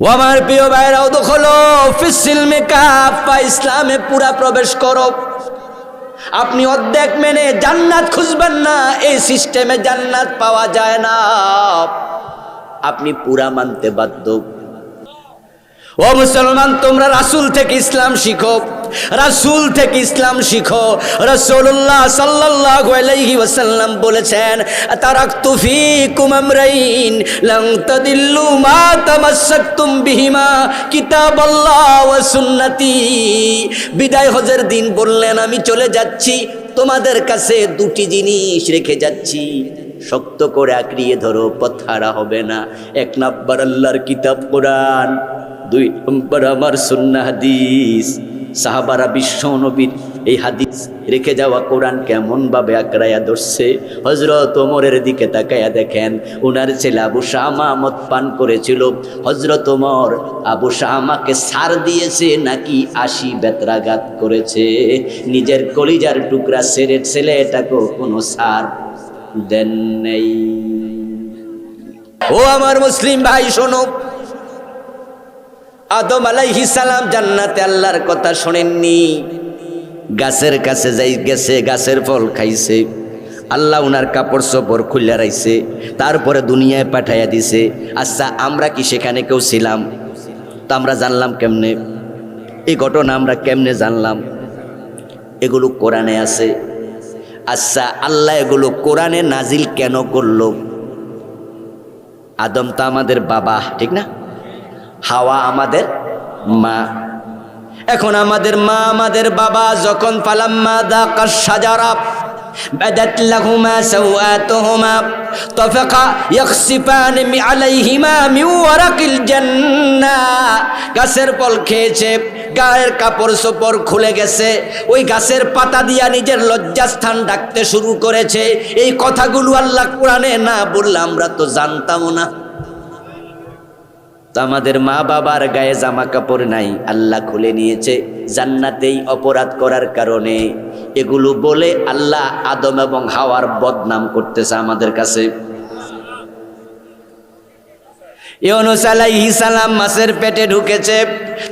ও আমার প্রিয় ভাইরাও দখলো ফিসিলমে কাফা, ইসলামে পুরা প্রবেশ করো। আপনি অর্ধেক মেনে জান্নাত খুঁজবেন না, এই সিস্টেমে জান্নাত পাওয়া যায় না, আপনি পুরা মানতে বাধ্য। ও মুসলমান, তোমরা রাসূল থেকে ইসলাম শিখো, রাসূল থেকে ইসলাম শিখো। রাসূলুল্লাহ সাল্লাল্লাহু আলাইহি ওয়াসাল্লাম বলেছেন, তারাকতু ফীকুম আমরাইন লান তাদিল্লু মা তামাসসাকতুম বিহিমা কিতাবাল্লাহ ওয়া সুন্নতি। বিদায় হজের দিন বললেন, আমি চলে যাচ্ছি, তোমাদের কাছে দুটি জিনিস রেখে যাচ্ছি, শক্ত করে আঁকড়িয়ে ধরো, পথ হারা হবে না। এক নাম্বার আল্লাহর কিতাব কোরআন, দুই নম্বর আমার সুন্নাহ হাদিস। সাহাবারা বিশ্ব নবীর এই হাদিস রেখে যাওয়া কোরআন কেমন ভাবে আঁকড়াইয়া ধরছে। হযরত ওমরের দিকে তাকাইয়া দেখেন, ওনার ছেলে আবু শামা মদ পান করেছিল। হযরত ওমর আবু শামাকে ছাড় দিয়েছে নাকি ৮০ বেত্রাঘাত করেছে। নিজের কলিজার টুকরা ছেলেটাকে কোনো ছাড় দেন নেই। ও আমার মুসলিম ভাই শোনো, আদম আলাইহিস সালাম জান্নাতে আল্লাহর কথা শোনেননি, গাছের কাছে যাই গেছে, গাছের ফল খাইছে। আল্লাহ উনার কাপড় চোপড় খুলে রাখছে, তারপরে দুনিয়ায় পাঠাইয়া দিছে। আচ্ছা, আমরা কি সেখানে কেউ ছিলাম? তো আমরা জানলাম কেমনে? এই ঘটনা আমরা কেমনে জানলাম? এগুলো কোরআনে আছে। আচ্ছা, আল্লাহ এগুলো কোরআনে নাজিল কেন করলো? আদম তো আমাদের বাবা, ঠিক না? হাওয়া আমাদের মা। এখন আমাদের মা, আমাদের বাবা যখন ফালাম্মা যাকাশ শাজারা বাদাত লাহুমা সাওআতুহুমা তাফাকা ইয়াখসিফান আলাইহিমা মিন ওয়ারাকিল জান্নাহ, গাছের ফল খেয়েছে, গায়ের কাপড় চোপড় খুলে গেছে, ওই গাছের পাতা দিয়া নিজের লজ্জাস্থান ঢাকতে শুরু করেছে। এই কথাগুলো আল্লাহ কোরআনে না বললে আমরা তো জানতামও না। আমাদের মা বাবার গায়ে জামা কাপড় নাই, আল্লাহ খুলে নিয়েছে জান্নাতেই অপরাধ করার কারণে। এগুলো বলে আল্লাহ আদম এবং হাওয়ার বদনাম করতেছে আমাদের কাছে। ইউনূস আলাইহিস সালাম মাছের পেটে ঢুকেছে,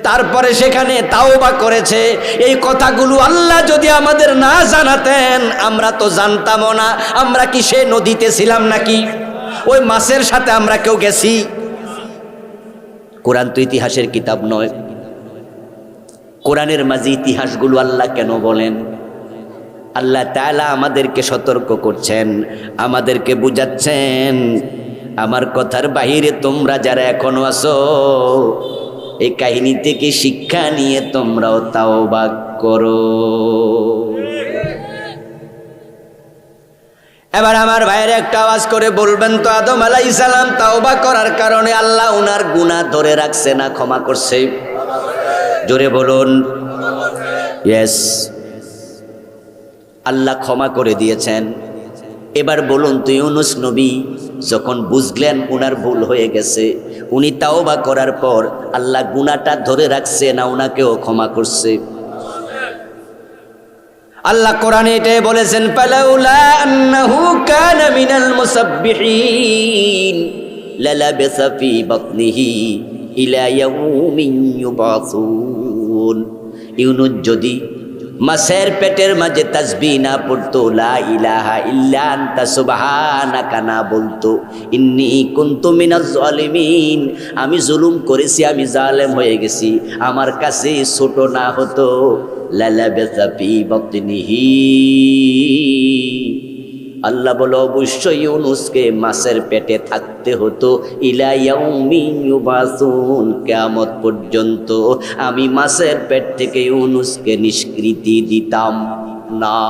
তারপরে সেখানে তাওবা করেছে। এই কথাগুলো আল্লাহ যদি আমাদের না জানাতেন আমরা তো জানতামও না। আমরা কি সে নদীতে ছিলাম নাকি? ওই মাছের সাথে আমরা কেউ গেছি? কোরআন তো ইতিহাসের কিতাব নয়। কোরআনের মাঝে ইতিহাসগুলো আল্লাহ কেন বলেন? আল্লাহ তাআলা আমাদেরকে সতর্ক করছেন, আমাদেরকে বুঝাচ্ছেন, আমার কথার বাহিরে তোমরা যারা এখনো আছো, এই কাহিনী থেকে শিক্ষা নিয়ে তোমরাও তাওবা করো। এবার আমার ভাইয়ের একটা আওয়াজ করে বলবেন তো, আদম আলাইহিস সালাম তাওবা করার কারণে আল্লাহ উনার গুনাহ ধরে রাখছে না ক্ষমা করছে? জোরে বলুন। ইয়েস, আল্লাহ ক্ষমা করে দিয়েছেন। এবার বলুন তো, ইউনূস নবী যখন বুঝলেন উনার ভুল হয়ে গেছে, উনি তাওবা করার পর আল্লাহ গুনাহটা ধরে রাখছে না উনাকেও ক্ষমা করছে? আল্লাহ কোরআনে এটাই বলেছেন, ফালাউলা আন্নাহু কানা মিনাল মুসাব্বিহিন লালাবিসা ফি বাতনিহি ইলা ইয়াউমিন ইউবাসুন। ইউনূস যদি মাছের পেটের মাঝে তাসবিহ না পড়তো, লা ইলাহা ইল্লা আনতা সুবহানাকা না বলতো, ইন্নী কুনতু মিনাজ জালিমিন, আমি জুলুম করেছি, আমি জালেম হয়ে গেছি, আমার কাছে ছোট না হতো, লালাবিসা ফি বাতনিহি, আল্লাহ বলো অবশ্যই ইউনূসকে মাছের পেটে থাকতে হতো, ইলা ইয়াউমিন ইউবাসুন, কিয়ামত পর্যন্ত আমি মাছের পেট থেকে ইউনূসকে নিষ্কৃতি দিতাম না।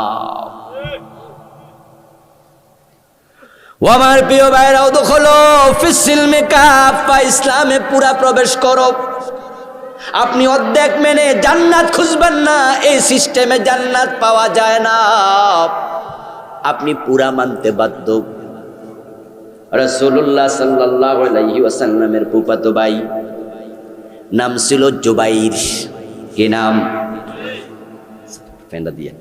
ও আমার প্রিয় ভাইরাও দখলো ফিসিলমে কাফা, ইসলামে পুরা প্রবেশ করো। আপনি অর্ধেক মেনে জান্নাত খুঁজবেন না, এই সিস্টেমে জান্নাত পাওয়া যায় না, আপনি পুরা মানতে বাধ্য। রাসূলুল্লাহ সাল্লাল্লাহু আলাইহি ওয়াসাল্লামের ফুফাতো ভাই নাম ছিল জুবাইর। কি নাম? ফেন্ডা দিয়ে।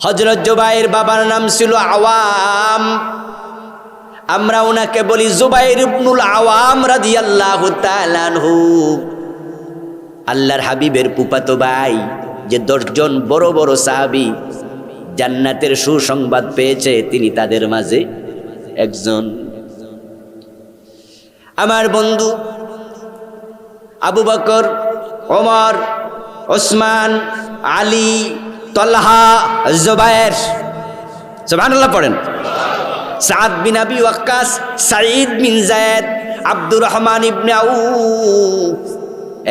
হযরত জুবাইর বাবার নাম ছিল আওয়াম। আমরা ওনাকে বলি জুবাইর ইবনুল আওয়াম রাদিয়াল্লাহু তাআলা আনহু। আল্লাহর হাবিবের ফুফাতো ভাই, যে 10 জন বড় বড় সাহাবী জান্নাতের সুসংবাদ পেয়েছে, তিনি তাদের মাঝে একজন। আমার বন্ধু আবু বকর, ওমর, ওসমান, আলী, তলহা, জুবায়ের, সুবহানাল্লাহ পড়েন, সাদ বিন আবি ওয়াক্কাস, সাঈদ বিন যায়েদ, আব্দুর রহমান ইবনে আউফ,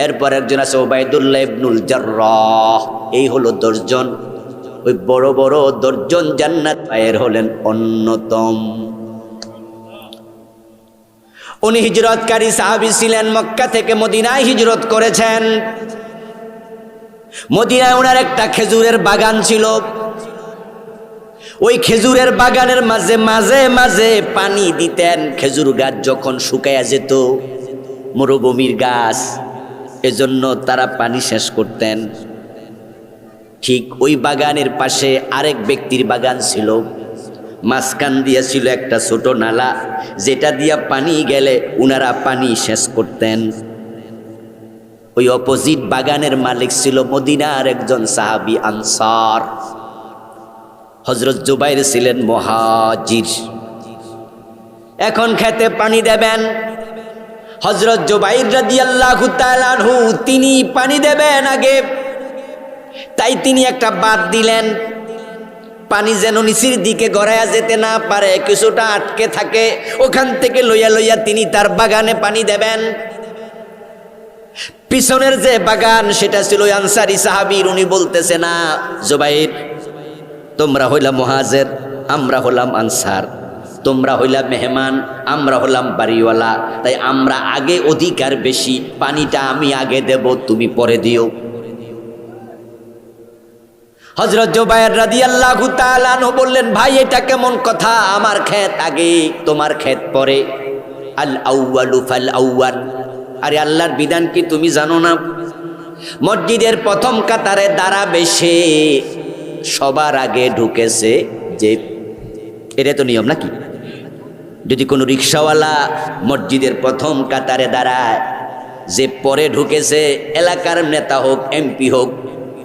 এরপর একজন আছে উবাইদুল্লাহ ইবনুল জাররাহ। এই হলো 10 জন। ওই বড় বড় 10 জন জান্নাত পায়ের হলেন অন্যতম। উনি হিজরতকারী সাহাবী ছিলেন, মক্কা থেকে মদিনায় হিজরত করেছেন। মদিনায় ওনার একটা খেজুরের বাগান ছিল। ওই খেজুরের বাগানের মাঝে মাঝে মাঝে পানি দিতেন। খেজুর গাছ যখন শুকায়া যেত, মরুভূমির গাছ, এজন্য তারা পানি শেষ করতেন। ঠিক ওই বাগানের পাশে আরেক ব্যক্তির বাগান ছিল। মাঝখান দিয়া ছিল একটা ছোট নালা, যেটা দিয়া পানি গেলে উনারা পানি শেষ করতেন। ওই অপোজিট বাগানের মালিক ছিল মদিনার একজন সাহাবী আনসার। হযরত জুবাইর ছিলেন মুহাজির। এখন খেতে পানি দেবেন। হযরত জুবাইর রাদিয়াল্লাহু তাআলা আনহু তিনি পানি দেবেন আগে, তাই তিনি একটা বাঁধ দিলেন। পানি যেন নিচের দিকে গড়াইয়া যেতে না পারে, কিছুটা আটকে থাকে, ওখান থেকে লইয়া লইয়া তিনি তার বাগানে পানি দেবেন। পিছনের যে বাগান সেটা ছিল আনসারী সাহাবীর। উনি বলতেছে, না জুবাইর, তোমরা হইলা মুহাজির, আমরা হলাম আনসার, তোমরা হইলা মেহমান, আমরা হলাম বাড়িওয়ালা, তাই আমরা আগে অধিকার বেশি, পানিটা আমি আগে দেব, তুমি পরে দিও। হযরত জুবাইর রাদিয়াল্লাহু তাআলা আনহু বললেন, ভাই এটা কেমন কথা, আমার ক্ষেত আগে তোমার ক্ষেত পরে। আল আউয়ালু ফাল আউয়াল। আরে আল্লাহর বিধান কি তুমি জানো না? মসজিদের প্রথম কাতারে দাঁড়াবে সে সবার আগে ঢুকেছে যে, এটা তো নিয়ম নাকি? যদি কোনো রিকশাওয়ালা মসজিদের প্রথম কাতারে দাঁড়ায়, যে পরে ঢুকেছে, এলাকার নেতা হোক, এমপি হোক,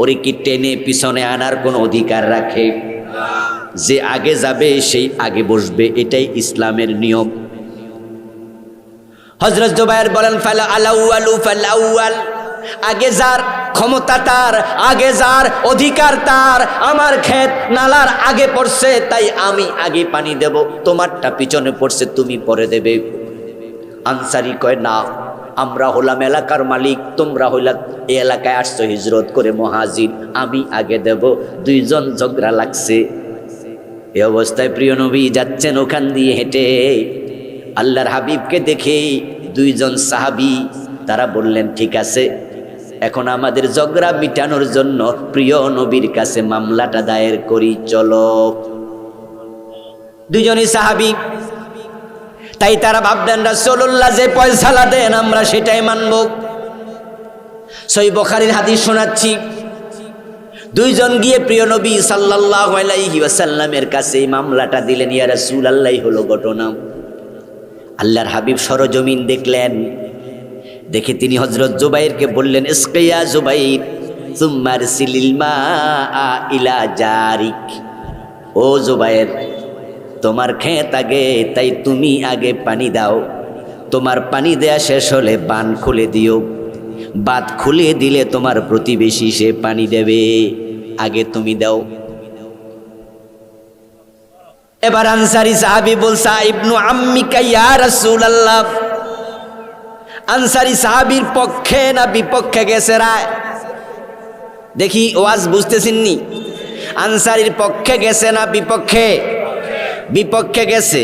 ওরে কি টেনে পিছনে আনার কোনো অধিকার রাখে? যে আগে যাবে সেই আগে বসবে, এটাই ইসলামের নিয়ম। হযরত জুবাইর বলেন, ফাল আলাউয়ালু ফাল আউয়াল। আগে যার ক্ষমতা তার, আগে যার অধিকার তার। আমার ক্ষেত নালার আগে পড়ছে, তাই আমি আগে পানি দেব, তোমারটা পিছনে পড়ছে, তুমি পরে দেবে। আনসারী কয়, না, আমরা হলাম এলাকার মালিক, তোমরা হইলা এই এলাকায় আসছো হিজরত করে, মুহাজির, আমি আগে দেব। 2 জন ঝগড়া লাগছে। এই অবস্থায় প্রিয় নবী যাচ্ছেন ওখান দিয়ে হেঁটে। আল্লাহর হাবিবকে দেখে 2 জন সাহাবী তারা বললেন, ঠিক আছে, এখন আমাদের ঝগড়া মিটানোর জন্য প্রিয় নবীর কাছে মামলাটা দায়ের করি, চলো। 2 জনই সাহাবী, তাই তারা ভাবলেন রাসূলুল্লাহ যে ফয়সালা দেন আমরা সেটাই মানব। সহিহ বুখারীর হাদিস শোনাচ্ছি। 2 জন গিয়ে প্রিয় নবী সাল্লাল্লাহু আলাইহি ওয়াসাল্লামের কাছে এই মামলাটা দিলেন। ইয়া রাসূলুল্লাহ, হলো ঘটনা। আল্লাহর হাবিব সরজমিন দেখলেন। দেখে তিনি হযরত জুবাইরকে বললেন, ইসকিয়া জুবাইর সুম্মা আরসিলিল মাআ ইলা জারিক। ও জুবাইর, তোমার ক্ষেত আগে, তাই তুমি আগে পানি দাও। তোমার পানি দেয়া শেষ হলে বান খুলে দিও। বাঁধ খুলে দিলে তোমার প্রতিবেশী সে পানি দেবে, আগে তুমি দাও। এবার আনসারী সাহাবী বলছে, ইবনু আম্মিকা ইয়া রাসূলুল্লাহ। আনসারী সাহাবীর পক্ষে না বিপক্ষে গেছে রায়? দেখি ওয়াজ বুঝতেছেননি? আনসারীর পক্ষে গেছে না বিপক্ষে? বিপক্ষে গেছে।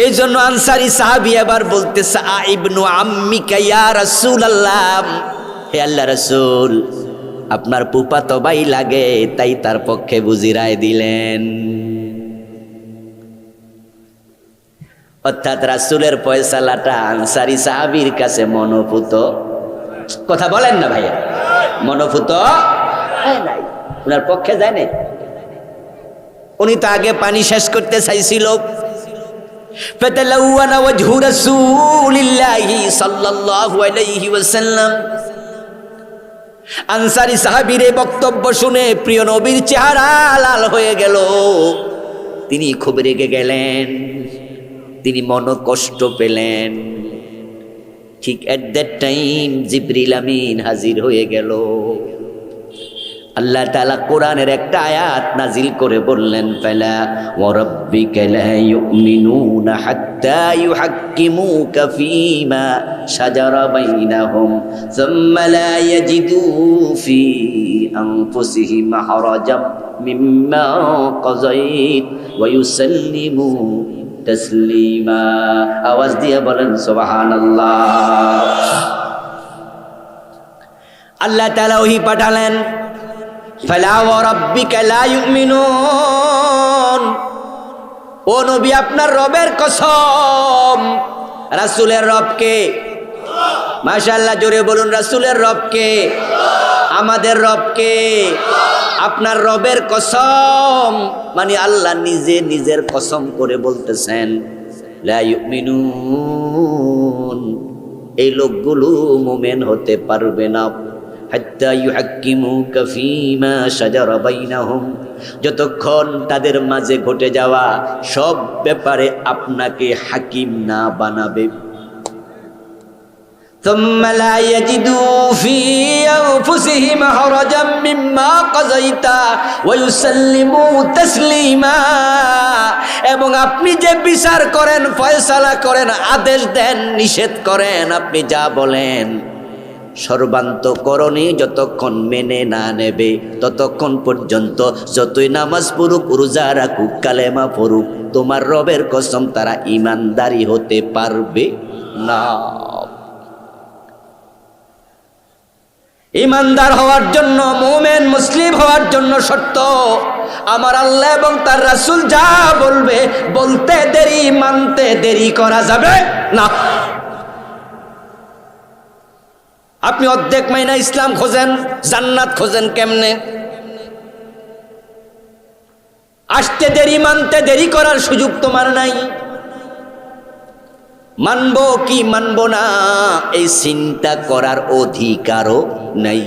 এই জন্য আনসারী সাহাবী এবার বলতেছে, ইবনু আম্মিকা ইয়া রাসূলুল্লাহ, হে আল্লাহর রাসূল, আপনার ফুফাতো ভাই লাগে, তাই তার পক্ষে বুঝি রায় দিলেন। অর্থাৎ রাসূলের ফয়সালাটা আনসারী সাহাবীর কাছে মনোপুত। কথা বলেন না ভাইয়া, মনোপুত নাই, ওনার পক্ষে যায় নাই। উনি তো আগে পানি শেষ করতে চাইছিল। ফাতালাওয়ানা ওয়াজহু রাসূলিল্লাহি সাল্লাল্লাহু আলাইহি ওয়াসাল্লাম। আনসারী সাহাবীর এই বক্তব্য শুনে প্রিয় নবীর চেহারা লাল হয়ে গেল। তিনি খুব রেগে গেলেন, তিনি মনোকষ্ট পেলেন। ঠিক এট দ্যাট টাইম জিবরিল আমিন হাজির হয়ে গেল। আল্লাহ তাআলা কোরআনের একটা আয়াত নাজিল করে বললেন, ফালা ওয়া রাব্বিকা লা ইউমিনুনা হাত্তা ইউহাক্কিমুকা ফীমা শাজারা বাইনাহুম সুম্মা লা ইয়াজিদু ফী আনফুসিহিম হারাজাম মিম্মা কাযাইত ওয়া ইউসাল্লিমু তাসলিমা। আওয়াজ দিয়ে বলেন সুবহানাল্লাহ। আল্লাহ তাআলা ওহী পাঠালেন, ফালা ওয়া রাব্বিকা লা ইউমিনুন, ও নবী আপনার রবের কসম। রাসূলের রবকে? মাশাআল্লাহ, জোরে বলুন, রাসূলের রবকে? আমাদের রবকে? আপনার রবের কসম মানে আল্লাহ নিজে নিজের কসম করে বলতেছেন, লা ইউমিনুন, এই লোকগুলো মুমিন হতে পারবে না হাত্তা ইউহাক্কিমুকা ফীমা শাজারা বাইনাহুম, যতক্ষণ তাদের মাঝে ঘটে যাওয়া সব ব্যাপারে আপনাকে হাকিম না বানাবে। ثم لا يجدوا في أنفسهم حرجا مما قضيت ويسلموا تسليما। এবং আপনি যে বিচার করেন, ফয়সালা করেন, আদেশ দেন, নিষেধ করেন, আপনি যা বলেন সর্বান্তকরণে যতক্ষণ মেনে না নেবে ততক্ষণ পর্যন্ত যতই নামাজ পড়ুক, রোজা রাখুক, কালেমা পড়ুক, তোমার রবের কসম তারা ঈমানদারি হতে পারবে না। ঈমানদার হওয়ার জন্য, মুমিন মুসলিম হওয়ার জন্য শর্ত, আমার আল্লাহ এবং তার রাসূল যা বলবে বলতে দেরি, মানতে দেরি করা যাবে না। আপনি অর্ধেক মাইনা ইসলাম খোঁজেন, জান্নাত খোঁজেন কেমনে? আসতে দেরি, মানতে দেরি করার সুযোগ তোমার নাই। মানবো কি মানবো না এই চিন্তা করার অধিকারও নাই।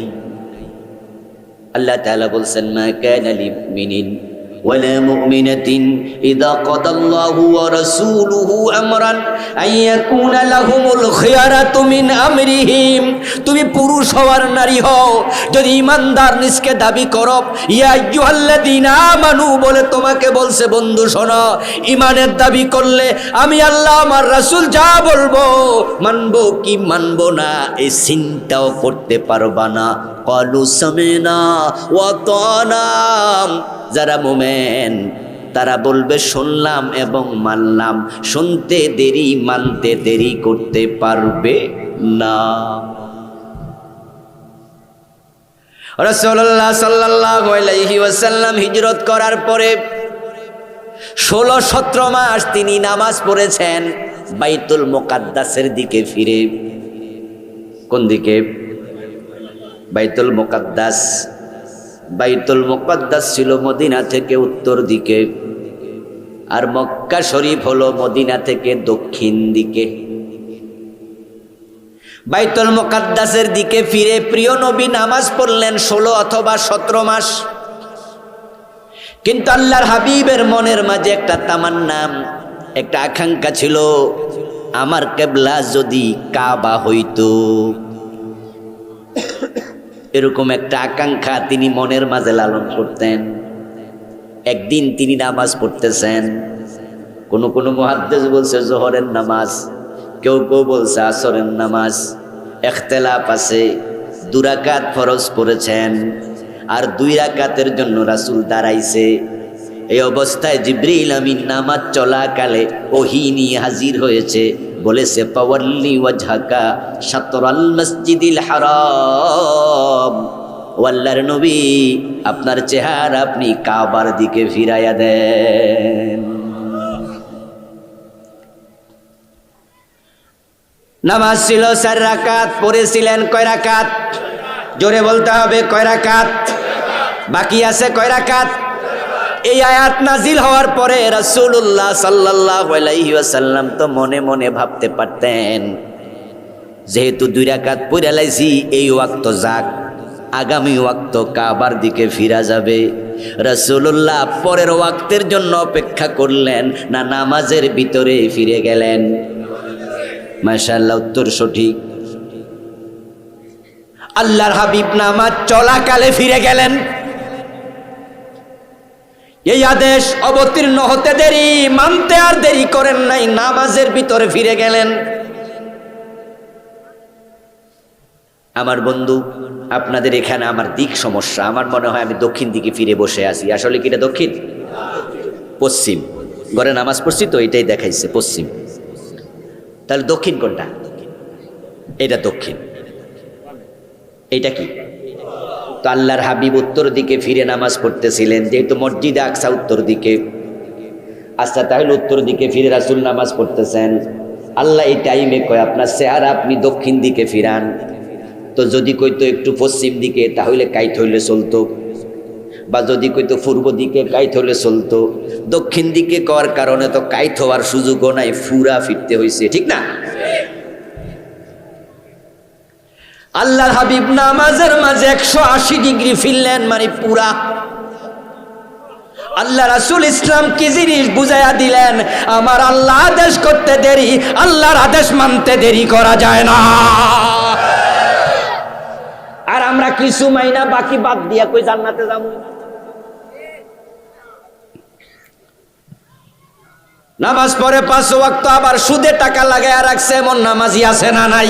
আল্লাহ তাআলা বলছেন, মা কানা লিমিনিন ওয়ালা মুমিনাতিন ইযা কাদাল্লাহু ওয়া রাসূলুহু আমরান আইয়াকুনা লাহুমুল খিয়ারাতু মিন আমরিহিম। তুমি পুরুষ হওয়ার নারী হও, যদি ঈমানদার নিজকে দাবি করো, ইয়া আইয়ুহাল্লাযীনা আমানু বলে তোমাকে বলছে, বন্ধু শোনো, ঈমানের দাবি করলে আমি আল্লাহ আমার রাসূল যা বলবো মানবো কি মানবো না এই চিন্তাও করতে পারবা না। ক্বালু সামিনা ওয়া আতানা, যারা মুমিন তারা বলবে শুনলাম এবং মানলাম। শুনতে দেরি, মানতে দেরি করতে পারবে না। রাসূলুল্লাহ সাল্লাল্লাহু আলাইহি ওয়াসাল্লাম হিজরত করার পরে 16-17 মাস তিনি নামাজ পড়েছেন বাইতুল মুকাদ্দাসের দিকে ফিরে। কোন দিকে? বাইতুল মুকাদ্দাস। বাইতুল মুকাদ্দাস ছিল মদিনা থেকে উত্তর দিকে, আর মক্কা শরীফ হলো মদিনা থেকে দক্ষিণ দিকে। বাইতুল মুকাদ্দাসের দিকে ফিরে প্রিয় নবী নামাজ পড়লেন 16 অথবা 17 মাস। কিন্তু আল্লাহর হাবিবের মনের মাঝে একটা তামান্না, একটা আকাঙ্ক্ষা ছিল, আমার কিবলা যদি কাবা হইতো। এরকম একটা আকাঙ্ক্ষা তিনি মনের মাঝে লালন করতেন। একদিন তিনি নামাজ পড়তেছেন, কোন মুহাদ্দিস বলছে জোহরের নামাজ, কেউ কেউ বলছে আসরের নামাজ, ইখতিলাফ আছে। 2 রাকাত ফরজ পড়েছেন আর 2 রাকাতের জন্য রাসূল দাঁড়াইছে। এই অবস্থায় জিবরিল আমিন নামাজ চলাকালে ওহী নিয়ে হাজির হয়েছে, বলেছে ফাওয়াল্লি ওয়াজহাকা শাতরাল মসজিদিল হারাম, আল্লাহর নবী আপনার চেহারা আপনি কাবার দিকে ফিরাইয়া দেন। নামাজ ছিল 4 রাকাত, পড়েছিলেন কয় রাকাত? জোরে বলতে হবে, কয় রাকাত? বাকি আছে কয় রাকাত? এই আয়াত নাজিল হওয়ার পরে রাসূলুল্লাহ সাল্লাল্লাহু আলাইহি ওয়াসাল্লাম তো মনে মনে ভাবতে পারতেন, যেহেতু 2 রাকাত পড়ে লাইছি, এই ওয়াক্ত যাক, আগামী ওয়াক্ত কাবার দিকে ফিরা যাবে। রাসূলুল্লাহ পরের ওয়াক্তের জন্য অপেক্ষা করলেন না নামাজের ভিতরে ফিরে গেলেন? মাশাআল্লাহ, উত্তর সঠিক। আল্লাহর হাবিব নামাজ চলাকালে ফিরে গেলেন। এই আদেশ অবতীর্ণ হতে দেরি, মানতে আর দেরি করেন নাই, নামাজের ভিতরে ফিরে গেলেন। আমার বন্ধু, আপনাদের এখানে আমার দিক সমস্যা। আমার মনে হয় আমি দক্ষিণ দিকে ফিরে বসে আছি। আসলে কি এটা দক্ষিণ? পশ্চিম। ঘরে নামাজ পড়ছি তো এটাই দেখাইছে পশ্চিম। তাহলে দক্ষিণ কোনটা? এটা দক্ষিণ। এইটা কি? তো আল্লাহর হাবিব উত্তর দিকে ফিরে নামাজ পড়তেছিলেন, যেহেতু মসজিদে আকসা উত্তর দিকে। আচ্ছা, তাহলে উত্তর দিকে ফিরে রাসূল নামাজ পড়তেছেন। আল্লাহ এই টাইমে কয় আপনার চেহারা আপনি দক্ষিণ দিকে ফিরান। তো যদি কইতো একটু পশ্চিম দিকে তাহলে কাইত হইলে চলতো, বা যদি কইতো পূর্ব দিকে কাইত হইলে চলতো। দক্ষিণ দিকে করার কারণে তো কাইত হওয়ার সুযোগও নাই, ফুরা ফিরতে হয়েছে, ঠিক না? আল্লাহর হাবিব নামাজের মাঝে 180 ডিগ্রি ফিরলেন, মানে পুরা। আল্লাহ রাসূল ইসলাম কি জিনিস বুঝাইয়া দিলেন, আমার আল্লাহ আদেশ করতে দেরি, আল্লাহর আদেশ মানতে দেরি করা যায় না। আর আমরা কিছু মাইনা বাকি বাদ দিয়া কই জান্নাতে যাবো? নামাজ পড়ে 5 ওয়াক্ত আবার সুদে টাকা লাগাইয়া রাখছে, এমন নামাজি আছে না নাই?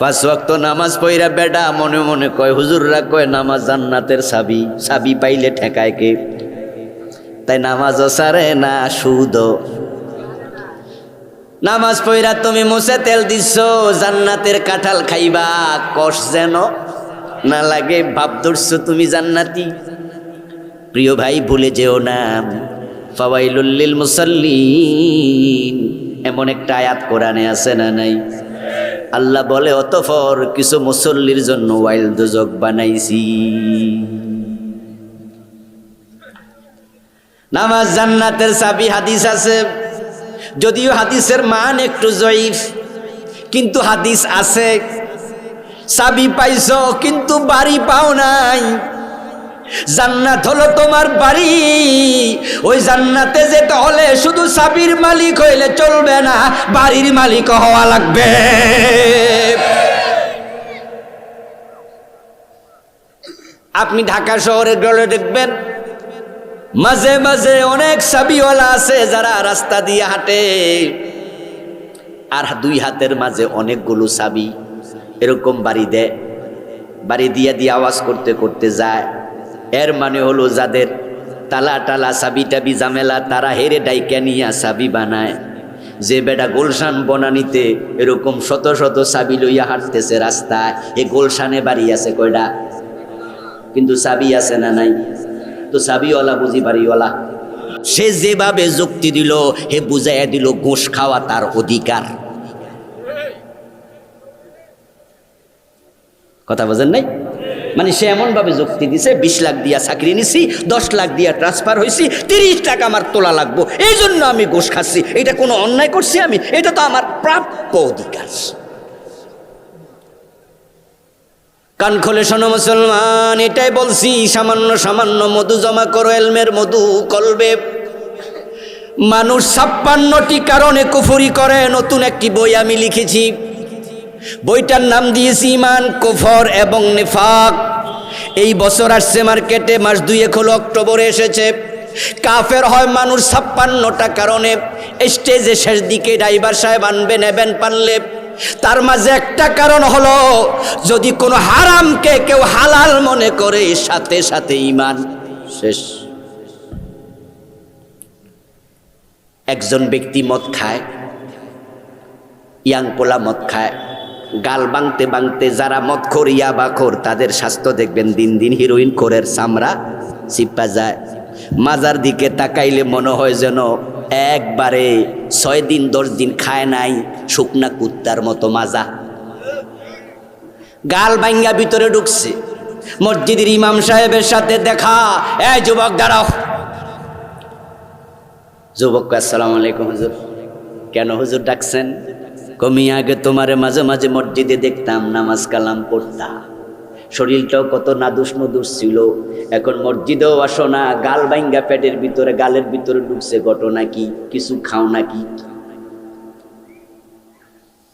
5 ওয়াক্ত নামাজ পড়া বেটা মনে মনে কয়, হুজুররা কয় নামাজ জান্নাতের চাবি, চাবি পাইলে ঠেকায় কে? তাই নামাজও সারে না, সুদও। নামাজ পড়া তুমি মুছে তেল দিচ্ছ, জান্নাতের কাঁঠাল খাইবা, কষ যেন না লাগে, ভাব ধরছো তুমি জান্নাতি। প্রিয় ভাই, ভুলে যেও না, ফাওয়াইলুল লিল মুসাল্লিন এমন একটা আয়াত কোরআনে আছে না নাই? আল্লাহ বলে, অতঃপর কিছু মুসল্লির জন্য ওয়াইল দোজক বানাইছি। নামাজ জান্নাতের চাবি হাদিস আছে, যদিও হাদিসের মান একটু জয়ীফ, কিন্তু হাদিস আছে। চাবি পাইছো কিন্তু বাড়ি পাও নাই। জান্নাত হলো তোমার বাড়ি, ওই জান্নাতে যেতে হলে শুধু চাবির মালিক হইলে চলবে না, বাড়ির মালিক হওয়া লাগবে। আপনি ঢাকা শহরে গেলে দেখবেন মাঝে মাঝে অনেক চাবিওয়ালা আছে যারা রাস্তা দিয়ে হাঁটে, আর 2 হাতের মাঝে অনেকগুলো চাবি এরকম বাড়ি দেয়, বাড়ি দিয়ে দিয়ে আওয়াজ করতে করতে যায়। এর মানে হলো যাদের তালা টালা চাবি টাবি ঝামেলা, তারা হেরে ডাইকা নিয়ে চাবি বানায়। যে বেটা গুলশান বনানিতে এরকম শত শত চাবি লইয়া হাঁটতেছে রাস্তায়, এ গুলশানে বাড়ি আছে কয়টা? কিন্তু চাবি আছে না নাই? তো চাবিওয়ালা বুঝি বাড়িওয়ালা। সে যেভাবে যুক্তি দিল, হে বুঝাইয়া দিল ঘুষ খাওয়া তার অধিকার। কথা বোঝেন নাই? মানে সে এমন ভাবে যুক্তি দিছে, 20 লাখ দিয়া চাকরি নিছি, 10 লাখ দিয়া ট্রান্সফার হয়েছি, 30 টাকা আমার তোলা লাগবো, এই জন্য আমি ঘুষ খাচ্ছি। এটা কোনো অন্যায় করছি আমি? এটা তো আমার প্রাপ্য অধিকার। কান খোলে শোনো মুসলমান, এটাই বলছি, সামান্য সামান্য মধু জমা করো, এলমের মধু কলবে। মানুষ 56টি কারণে কুফরি করে, নতুন একটি বই আমি লিখেছি। বইটার নাম দিয়েছি ঈমান, কুফর এবং নিফাক। এই বছর আসছে মার্কেটে, মাস 2 হলো, অক্টোবরে এসেছে। কাফের হয় মানুষ 56টা কারণে। স্টেজে শেষ দিকে ড্রাইভার সাহেব আনবে, নেবেন পারলে। তার মাঝে একটা কারণ হলো, যদি কোনো হারামকে কেউ হালাল মনে করে, সাথে সাথে ঈমান শেষ। একজন ব্যক্তি মদ খায়, ইয়াং পোলা মদ খায়, গাল বাংতে বাংতে যারা মদখোর ইয়াবাখোর তাদের স্বাস্থ্য দেখবেন দিন দিন হিরোইন খোরের চামড়া চিপা যায়। মাজার দিকে তাকাইলে মনে হয় যেন একবারে 6 দিন 10 দিন খায় নাই, শুকনা কুত্তার মতো মাজা। গাল ভাঙ্গা ভিতরে ঢুকছে, মসজিদের ইমাম সাহেবের সাথে দেখা। এই যুবক দাঁড়াও। যুবক, আসসালামু আলাইকুম হুজুর। কেন হুজুর ডাকছেন? কমি আগে তোমারে মাঝে মাঝে মসজিদে দেখতাম, নামাজ কালাম পড়তা, শরীরটাও কত নাদুস নদুস ছিল। এখন মসজিদেও আসো না, গাল বাইঙ্গা পেটের ভিতরে, গালের ভিতরে ঢুকছে ঘটনা কি? কিছু খাও নাকি?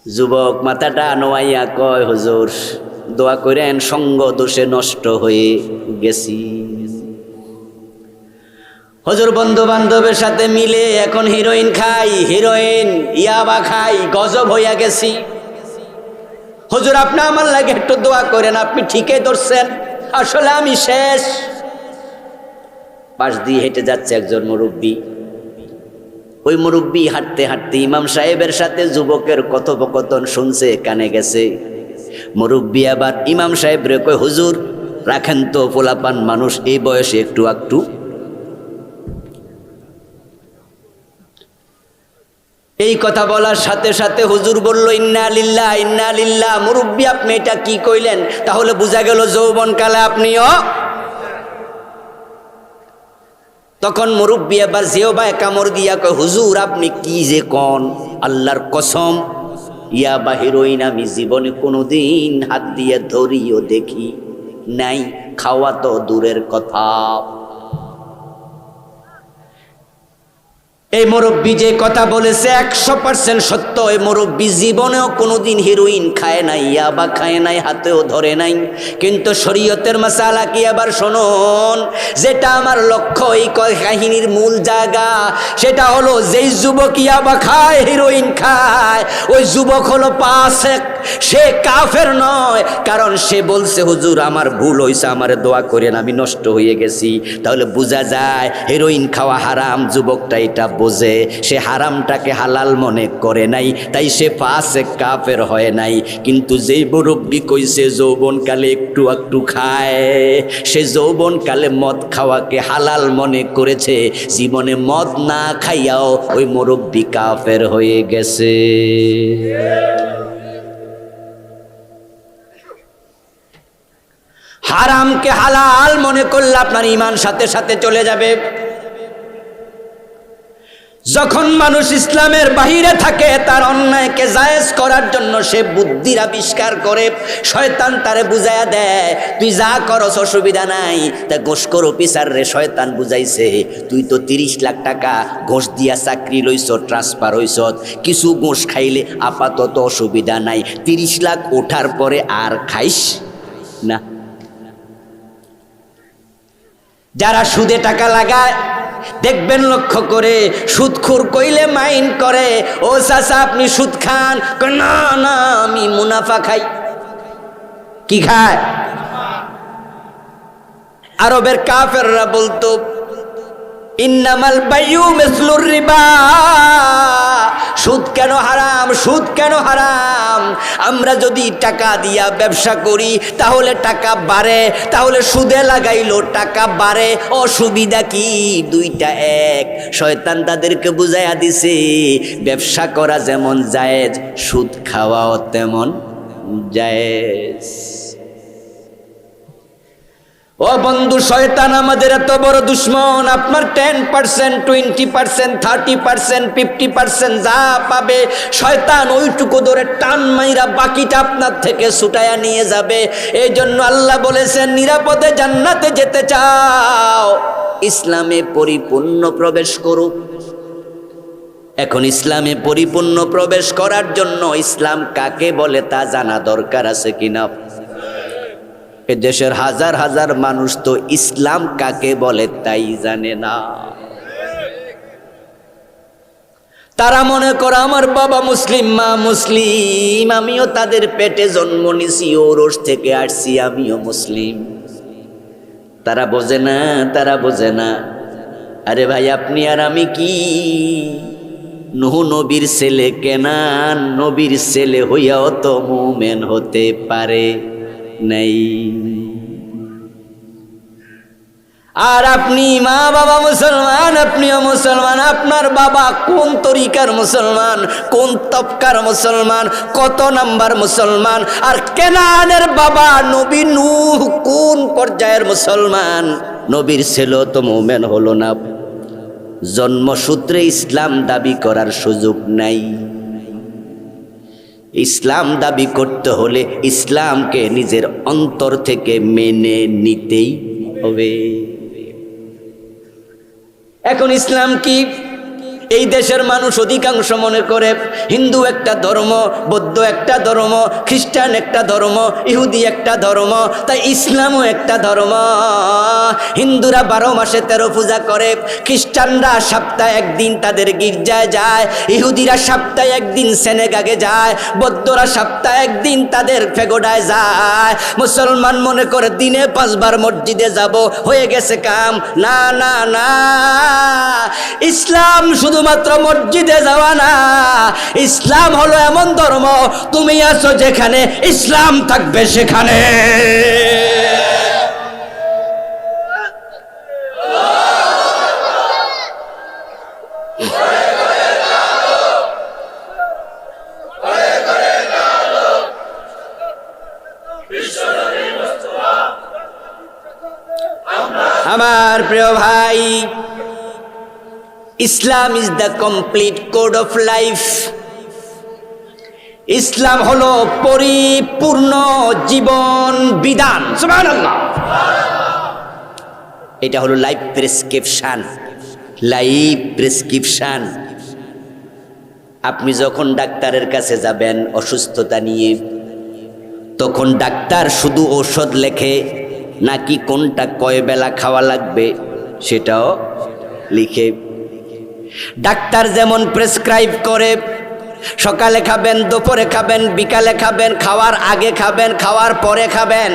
যুবক মাথাটা নোয়াইয়া কয়, হুজুর দোয়া করেন, সঙ্গ দোষে নষ্ট হয়ে গেছি। হুজুর বন্ধু বান্ধবের সাথে মিলে এখন হিরোইন খাই, হিরোইন ইয়াবা খাই, গজব হইয়া গেছি। হুজুর আপনি আমার লাগে একটু দোয়া করেন, আপনি ঠিকই ধরছেন, আসলে আমি শেষ। পাশ দিয়ে হেঁটে যাচ্ছে একজন মুরব্বী। ওই মুরব্বী হাঁটতে হাঁটতে ইমাম সাহেবের সাথে যুবকের কথোপকথন শুনছে, কানে গেছে। মুরব্বী আবার ইমাম সাহেব রে কয়, হুজুর রাখেন তো, পোলাপান মানুষ, এই বয়সে একটু একটু। এই কথা বলার সাথে সাথে হুজুর বলল, ইন্না লিল্লাহ ইন্না লিল্লাহ। মুরব্বী আপনি এটা কি কইলেন? তাহলে বোঝা গেল যৌবনকালে আপনিও। তখন মুরব্বী আবার জিহ্বায় কামড় দিয়া কয়, হুজুর আপনি কি যে কন, আল্লাহর কসম ইয়াবা হিরোইন আমি জীবনে কোনোদিন হাত দিয়ে ধরিও দেখি নাই, খাওয়া তো দূরের কথা। এই মুরব্বী যে কথা বলেছে 100% সত্য। এই মুরব্বী জীবনেও কোনোদিন হিরোইন খায় নাই, ইয়াবা খায় নাই, হাতেও ধরে নাই। কিন্তু শরীয়তের মাসালা কি আবার শুনুন, যেটা আমার লক্ষ্য, এই কাহিনীর মূল জায়গা, সেটা হলো যেই যুবক ইয়াবা খায়, হিরোইন খায়, ওই যুবক হলো ফাসিক, সে কাফের নয়। কারণ সে বলছে, হুজুর আমার ভুল হয়েছে, আমার দোয়া করেন, আমি নষ্ট হয়ে গেছি। তাহলে বোঝা যায় হিরোইন খাওয়া হারাম। যুবকটা এটা বোঝে, সে হারামটাকে হালাল মনে করে নাই, তাই সে ফাসিক কাফের হয় নাই। কিন্তু যেই মুরব্বী কইছে যৌবনকালে একটু একটু খায়, সে যৌবনকালে মদ খাওয়াকে হালাল মনে করেছে, জীবনে মদ না খাইয়াও ওই মুরব্বী কাফের হয়ে গেছে। হারামকে হালাল মনে করলে আপনার ঈমান সাথে সাথে চলে যাবে। যখন মানুষ ইসলামের বাহিরে থাকে, তার অন্যায়কে জায়েজ করার জন্য সে বুদ্ধির আবিষ্কার করে। শয়তান তারে বুঝাইয়া দেয়, তুই যা করস অসুবিধা নাই। তা ঘোষখোর অফিসার রে শয়তান বুঝাইছে, তুই তো 30 লাখ টাকা ঘোষ দিয়া চাকরি লইছ, ট্রান্সফার হইছ, কিছু ঘোষ খাইলে আপাতত অসুবিধা নাই, 30 লাখ ওঠার পরে আর খাইস না। যারা সুদে টাকা লাগায় দেখবেন লক্ষ্য করে, সুদখোর কইলে মাইন্ড করে, ও চাচা আপনি সুদ খান? না না, আমি মুনাফা খাই। কি খায়? আরবের কাফেররা বলতো, ইন্নামাল বাইয়ু মিসলুর রিবা। সুদ কেন হারাম? সুদ কেন হারাম? আমরা যদি টাকা দিয়া ব্যবসা করি তাহলে টাকা বাড়ে, তাহলে সুদে লাগাইলো টাকা বাড়ে, অসুবিধা কি? দুইটা এক। শয়তান তাদেরকে বুঝাইয়া দিছে, ব্যবসা করা যেমন জায়েজ, সুদ খাওয়াও তেমন জায়েজ। ও বন্ধু, শয়তান আমাদের এত বড় দুশ্মন, আপনার 10%, 20%, 30%, 50% যা পাবে শয়তান ওইটুকু ধরে টান মাইরা বাকিটা আপনার থেকে ছুটাইয়া নিয়ে যাবে। এই জন্য আল্লাহ বলেছেন, নিরাপদে জান্নাতে যেতে চাও, ইসলামে পরিপূর্ণ প্রবেশ করো। এখন ইসলামে পরিপূর্ণ প্রবেশ করার জন্য ইসলাম কাকে বলে তা জানা দরকার আছে কিনা? এ দেশের হাজার হাজার মানুষ তো ইসলাম কাকে বলে তাই জানে না। তারা মনে করে আমার বাবা মুসলিম, মা মুসলিম, আমিও তাদের পেটে জন্ম নিছি, ওরস থেকে আসছি, আমিও মুসলিম। তারা বোঝে না, তারা বোঝে না। আরে ভাই, আপনি আর আমি কি নূহ নবীর ছেলে? কেনান নবীর ছেলে হইয়াও তো মুমিন হতে পারে নাই। আর আপনি মা বাবা মুসলমান, আপনিও মুসলমান, আপনার বাবা কোন তরিকার মুসলমান, কোন তবকার মুসলমান, কত নাম্বার মুসলমান, আর কেনানের বাবা নবী নূহ কোন পর্যায়ের মুসলমান, নবীর ছেলে তো মুমিন হলো না, জন্মসূত্রে ইসলাম দাবি করার সুযোগ নাই। ইসলাম দাবি করতে হলে ইসলামকে নিজের অন্তর থেকে মেনে নিতেই হবে। এখন ইসলাম কি? এই দেশের মানুষ অধিকাংশ মনে করে হিন্দু একটা ধর্ম, বৌদ্ধ একটা ধর্ম, খ্রিস্টান একটা ধর্ম, ইহুদি একটা ধর্ম, তাই ইসলামও একটা ধর্ম। হিন্দুরা 12 মাসে 13 পূজা করে, খ্রিস্টানরা সপ্তাহে একদিন তাদের গির্জায় যায়, ইহুদিরা সপ্তাহে একদিন সিনেগাগে যায়, বৌদ্ধরা সপ্তাহে একদিন তাদের পেগোডায় যায়। মুসলমান মনে করে দিনে 5 বার মসজিদে যাব, হয়ে গেছে কাম। না না না, ইসলাম শুধুমাত্র মসজিদে যাওয়া না, ইসলাম হলো এমন ধর্ম তুমি আছো যেখানে ইসলাম থাকবে সেখানে। আমার প্রিয় ভাই, Islam is the complete code of life. ইসলাম হলো পরিপূর্ণ জীবন বিধান। সুবহানাল্লাহ। এটা হলো লাইফ প্রেসক্রিপশন, লাইফ প্রেসক্রিপশন। আপনি যখন ডাক্তারের কাছে যাবেন অসুস্থতা নিয়ে, তখন ডাক্তার শুধু ঔষধ লেখে নাকি কোনটা কয় বেলা খাওয়া লাগবে সেটাও লিখে। ডাক্তার যেমন প্রেসক্রাইব করে, সকালে খাবেন, দুপুরে খাবেন, বিকালে খাবেন, খাওয়ার আগে খাবেন, খাওয়ার পরে খাবেন,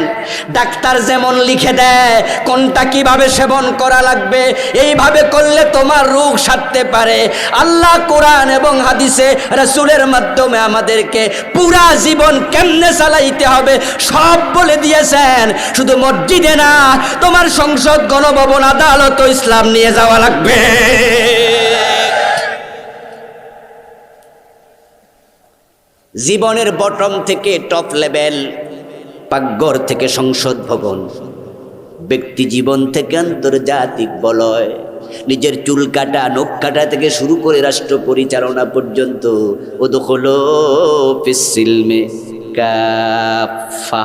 ডাক্তার যেমন লিখে দেয় কোনটা কিভাবে সেবন করা লাগবে, এইভাবে করলে তোমার রোগ সারতে পারে। আল্লাহ কোরআন এবং হাদিসে রাসূলের মাধ্যমে আমাদেরকে পুরা জীবন কেমনে চালাইতে হবে সব বলে দিয়েছেন। শুধু মসজিদে না, তোমার সংসদ, গণভবন, আদালত ইসলাম নিয়ে যাওয়া লাগবে। জীবনের বটম থেকে টপ লেভেল, পাকঘর থেকে সংসদ ভবন, ব্যক্তি জীবন থেকে আন্তর্জাতিক বলয়, নিজের চুল কাটা, নখ কাটা থেকে শুরু করে রাষ্ট্র পরিচালনা পর্যন্ত উদখুলু ফিস-সিলমি কাফা।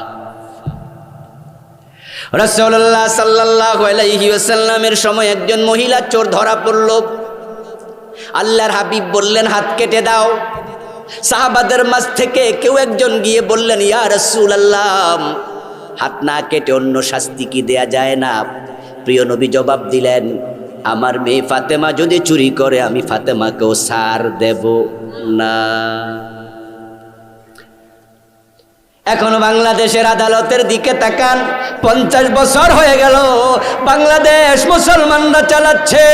রাসূলুল্লাহ সাল্লাল্লাহু আলাইহি ওয়াসাল্লামের সময় একজন মহিলা চোর ধরা পড়ল। আল্লাহর হাবিব বললেন, হাত কেটে দাও। সাহাবাদের মাঝ থেকে কেউ একজন গিয়ে বললেন, ইয়া রাসূলুল্লাহ, হাত না কেটে অন্য শাস্তি কি দেয়া যায় না? প্রিয় নবী জবাব দিলেন, আমার মেয়ে ফাতেমা যদি চুরি করে আমি ফাতেমাকেও ছাড় দেব না। এখন বাংলাদেশের আদালতের দিকে তাকান, 50 বছর হয়ে গেল বাংলাদেশ মুসলমানরা চালাচ্ছে।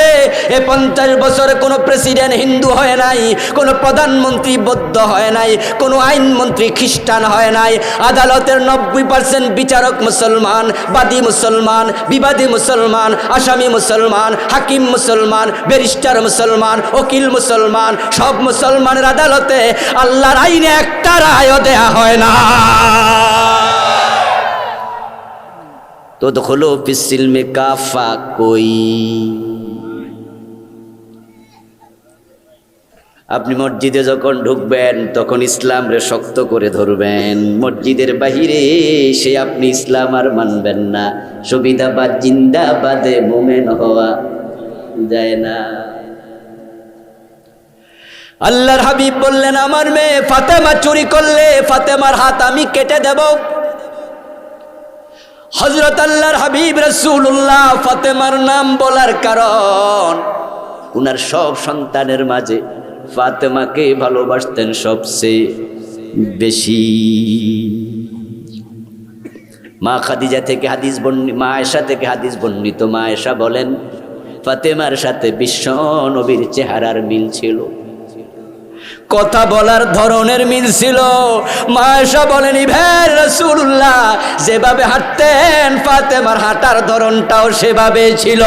এই 50 বছরে কোনো প্রেসিডেন্ট হিন্দু হয় নাই, কোনো প্রধানমন্ত্রী বৌদ্ধ হয় নাই, কোনো আইনমন্ত্রী খ্রিস্টান হয় নাই। আদালতের 90% বিচারক মুসলমান, বাদী মুসলমান, বিবাদী মুসলমান, আসামি মুসলমান, হাকিম মুসলমান, ব্যারিস্টার মুসলমান, উকিল মুসলমান, সব মুসলমানের আদালতে আল্লাহর আইনে একটা রায়ও দেয়া হয় না। তো দখলো ফিস-সিলমি কাফা কই? আপনি মসজিদে যখন ঢুকবেন তখন ইসলাম রে শক্ত করে ধরবেন। মসজিদের বাহিরে সে আপনি ইসলাম আর মানবেন না। সুবিধাবাদ জিন্দাবাদে মোমেন হওয়া যায় না। আল্লাহর হাবিব বললেন, আমার মেয়ে ফাতেমা চুরি করলে ফাতেমার হাত আমি কেটে দেব। হযরত আল্লাহর হাবিব রাসূলুল্লাহ ফাতেমার নাম বলার কারণ, উনার সব সন্তানের মাঝে ফাতেমাকে ভালোবাসতেন সবচেয়ে বেশি। মা খাদিজা থেকে হাদিস বর্ণিত, মা আয়েশা থেকে হাদিস বর্ণিত, মা আয়েশা বলেন, ফাতেমার সাথে বিশ্ব নবীর চেহারার মিল ছিল। কথা বলার ধরনের মিল ছিল। মা আয়েশা বলেন হে রাসূলুল্লাহ, যেভাবে হাঁটতেন ফাতেমার হাঁটার ধরনটাও সেভাবে ছিল।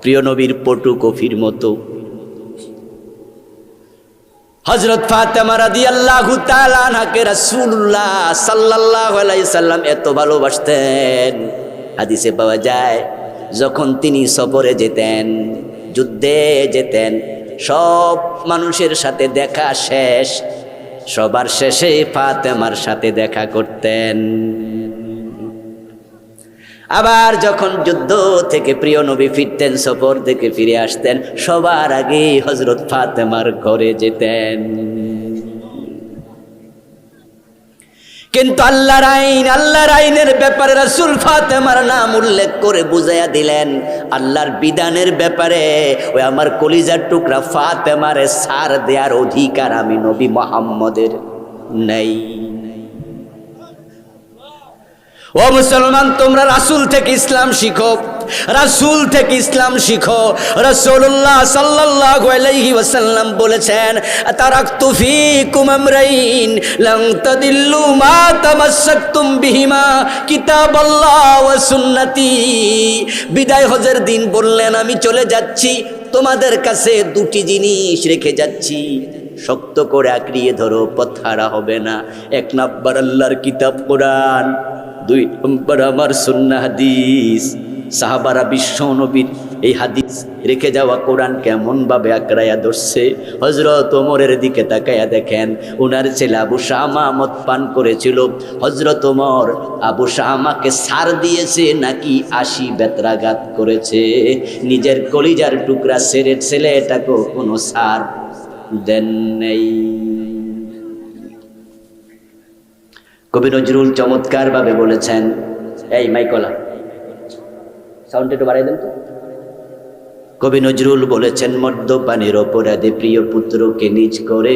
প্রিয় নবীর পটু কফির মতো হযরত ফাতেমা রাদিয়াল্লাহু তাআলা আনহাকে রাসূলুল্লাহ সাল্লাল্লাহু আলাইহি সাল্লাম এত ভালোবাসতেন। হাদিসে পাওয়া যায় যখন তিনি সফরে যেতেন, যুদ্ধে যেতেন, সব মানুষের সাথে দেখা শেষ, সবার শেষে ফাতেমার সাথে দেখা করতেন। আবার যখন যুদ্ধ থেকে প্রিয় নবী ফিরতেন, সফর থেকে ফিরে আসতেন, সবার আগে হযরত ফাতেমার ঘরে যেতেন। কিন্তু আল্লাহর আইনের ব্যাপারে রাসূল ফাতেমার নাম উল্লেখ করে বুঝাইয়া দিলেন, আল্লাহর বিধানের ব্যাপারে ওই আমার কলিজার টুকরা ফাতেমারে ছাড় দেওয়ার অধিকার আমি নবী মুহাম্মদের নেই। ও মুসলমান, তোমরা রাসূল থেকে ইসলাম শিখো, রাসূল থেকে ইসলাম শিখো। রাসূলুল্লাহ সাল্লাল্লাহু আলাইহি ওয়াসাল্লাম বলেছেন, তারাকতু ফীকুম আমরাইন লান তাদিল্লু মা তামাসসাকতুম বিহিমা কিতাবাল্লাহ ওয়া সুন্নতি। বিদায় হজের দিন বললেন, আমি চলে যাচ্ছি, তোমাদের কাছে দুটি জিনিস রেখে যাচ্ছি, শক্ত করে আঁকড়িয়ে ধরো, পথ হারা হবে না। এক নাম্বার আল্লাহর কিতাব কোরআন, দুই নম্বর আমার সুন্নাহ হাদিস। সাহাবারা বিশ্ব নবীর এই হাদিস রেখে যাওয়া কোরআন কেমন ভাবে আঁকড়াইয়া ধরছে। হযরত ওমরের দিকে তাকাইয়া দেখেন, উনার ছেলে আবু শামা মদ পান করেছিল। হযরত ওমর আবু শামাকে ছাড় দিয়েছে নাকি 80 বেত্রাঘাত করেছে। নিজের কলিজার টুকরা ছেলেটাকেও কোনো ছাড় দেন নেই। কবি নজরুল চমৎকার ভাবে বলেছেন, এই মাইকলা সাউন্ড একটু বাড়াই দেন তো। কবি নজরুল বলেছেন, মদ্যপানের অপরাধে প্রিয় পুত্রকে নিজ করে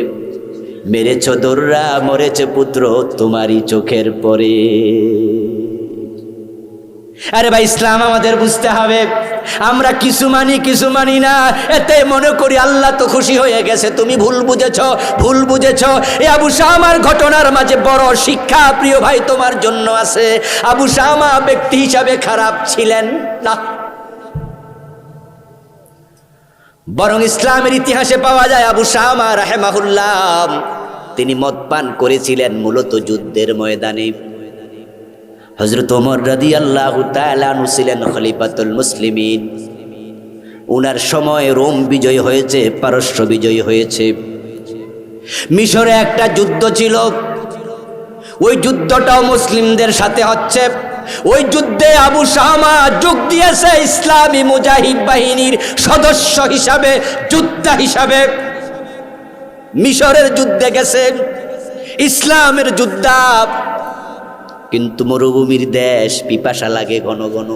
মেরেছ দোররা, মরেছে পুত্র তোমারই চোখের পরে। আরে ভাই, ইসলাম আমাদের বুঝতে হবে। আমরা কিছু মানি না, এতে মনে করি আল্লাহ তো খুশি হয়ে গেছে। তুমি ভুল বুঝেছ। এই আবু শামার ঘটনার মাঝে বড় শিক্ষা প্রিয় ভাই তোমার জন্য আছে। আবু শামা ব্যক্তি হিসাবে খারাপ ছিলেন না, বরং ইসলামের ইতিহাসে পাওয়া যায় আবু শামা রাহিমাহুল্লাহ তিনি মদ পান করেছিলেন মূলত যুদ্ধের ময়দানে। হযরত ওমর রাদিয়াল্লাহু তাআলা আনহু ছিলেন খলিফাতুল মুসলিমিন। উনার সময় রোম বিজয় হয়েছে, পারস্য বিজয় হয়েছে। মিশরে একটা যুদ্ধ ছিল, ওই যুদ্ধটাও মুসলিমদের সাথে হচ্ছে। ওই যুদ্ধে আবু শামা যোগ দিয়েছে ইসলামী মুজাহিদ বাহিনীর সদস্য হিসাবে, যোদ্ধা হিসাবে। মিশরের যুদ্ধে গেছে, ইসলামের যোদ্ধা। কিন্তু মরুভূমির দেশ, পিপাসা লাগে ঘন ঘন।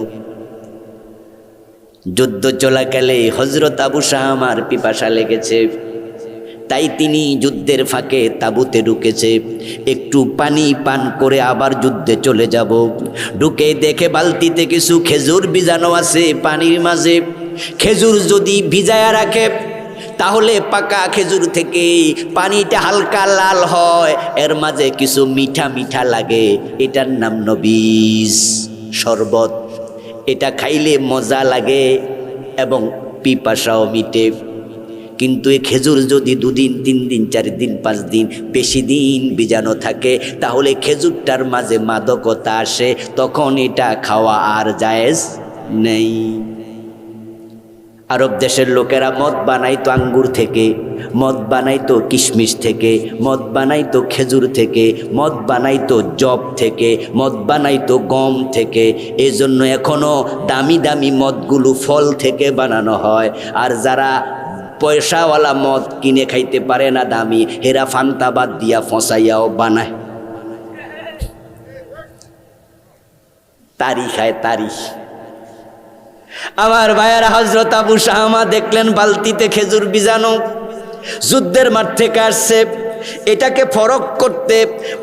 যুদ্ধ চলাকালে হযরত আবু শামার পিপাসা লেগেছে, তাই তিনি যুদ্ধের ফাঁকে তাঁবুতে ঢুকেছে, একটু পানি পান করে আবার যুদ্ধে চলে যাব। ঢুকে দেখে বালতিতে কিছু খেজুর ভিজানো আছে পানির মাঝে। খেজুর যদি ভিজায়া রাখে তাহলে পাকা খেজুর থেকে পানিটা হালকা লাল হয়, এর মাঝে কিছু মিঠা মিঠা লাগে, এটার নাম নবীজ শরবত। এটা খাইলে মজা লাগে এবং পিপাসাও মিটে। কিন্তু এই খেজুর যদি 2 দিন 3 দিন 4 দিন 5 দিন বেশি দিন ভিজানো থাকে তাহলে খেজুরটার মাঝে মাদকতা আসে, তখন এটা খাওয়া আর জায়েজ নেই। আরব দেশের লোকেরা মদ বানাইতো আঙ্গুর থেকে, মদ বানাইতো কিশমিশ থেকে, মদ বানাইতো খেজুর থেকে, মদ বানাইতো জব থেকে, মদ বানাইতো গম থেকে। এই জন্য এখনো দামি দামি মদগুলো ফল থেকে বানানো হয়। আর যারা পয়সাওয়ালা মদ কিনে খাইতে পারে না দামি, হেরা ফান্তা বাদ দিয়া ফসাইয়াও বানায়, তারি খায় তারি। আমার ভাইয়েরা, হযরত আবু শামা দেখলেন বালতিতে খেজুর ভিজানো, যুদ্ধের মাঠ থেকে আসছে, এটাকে ফরক করতে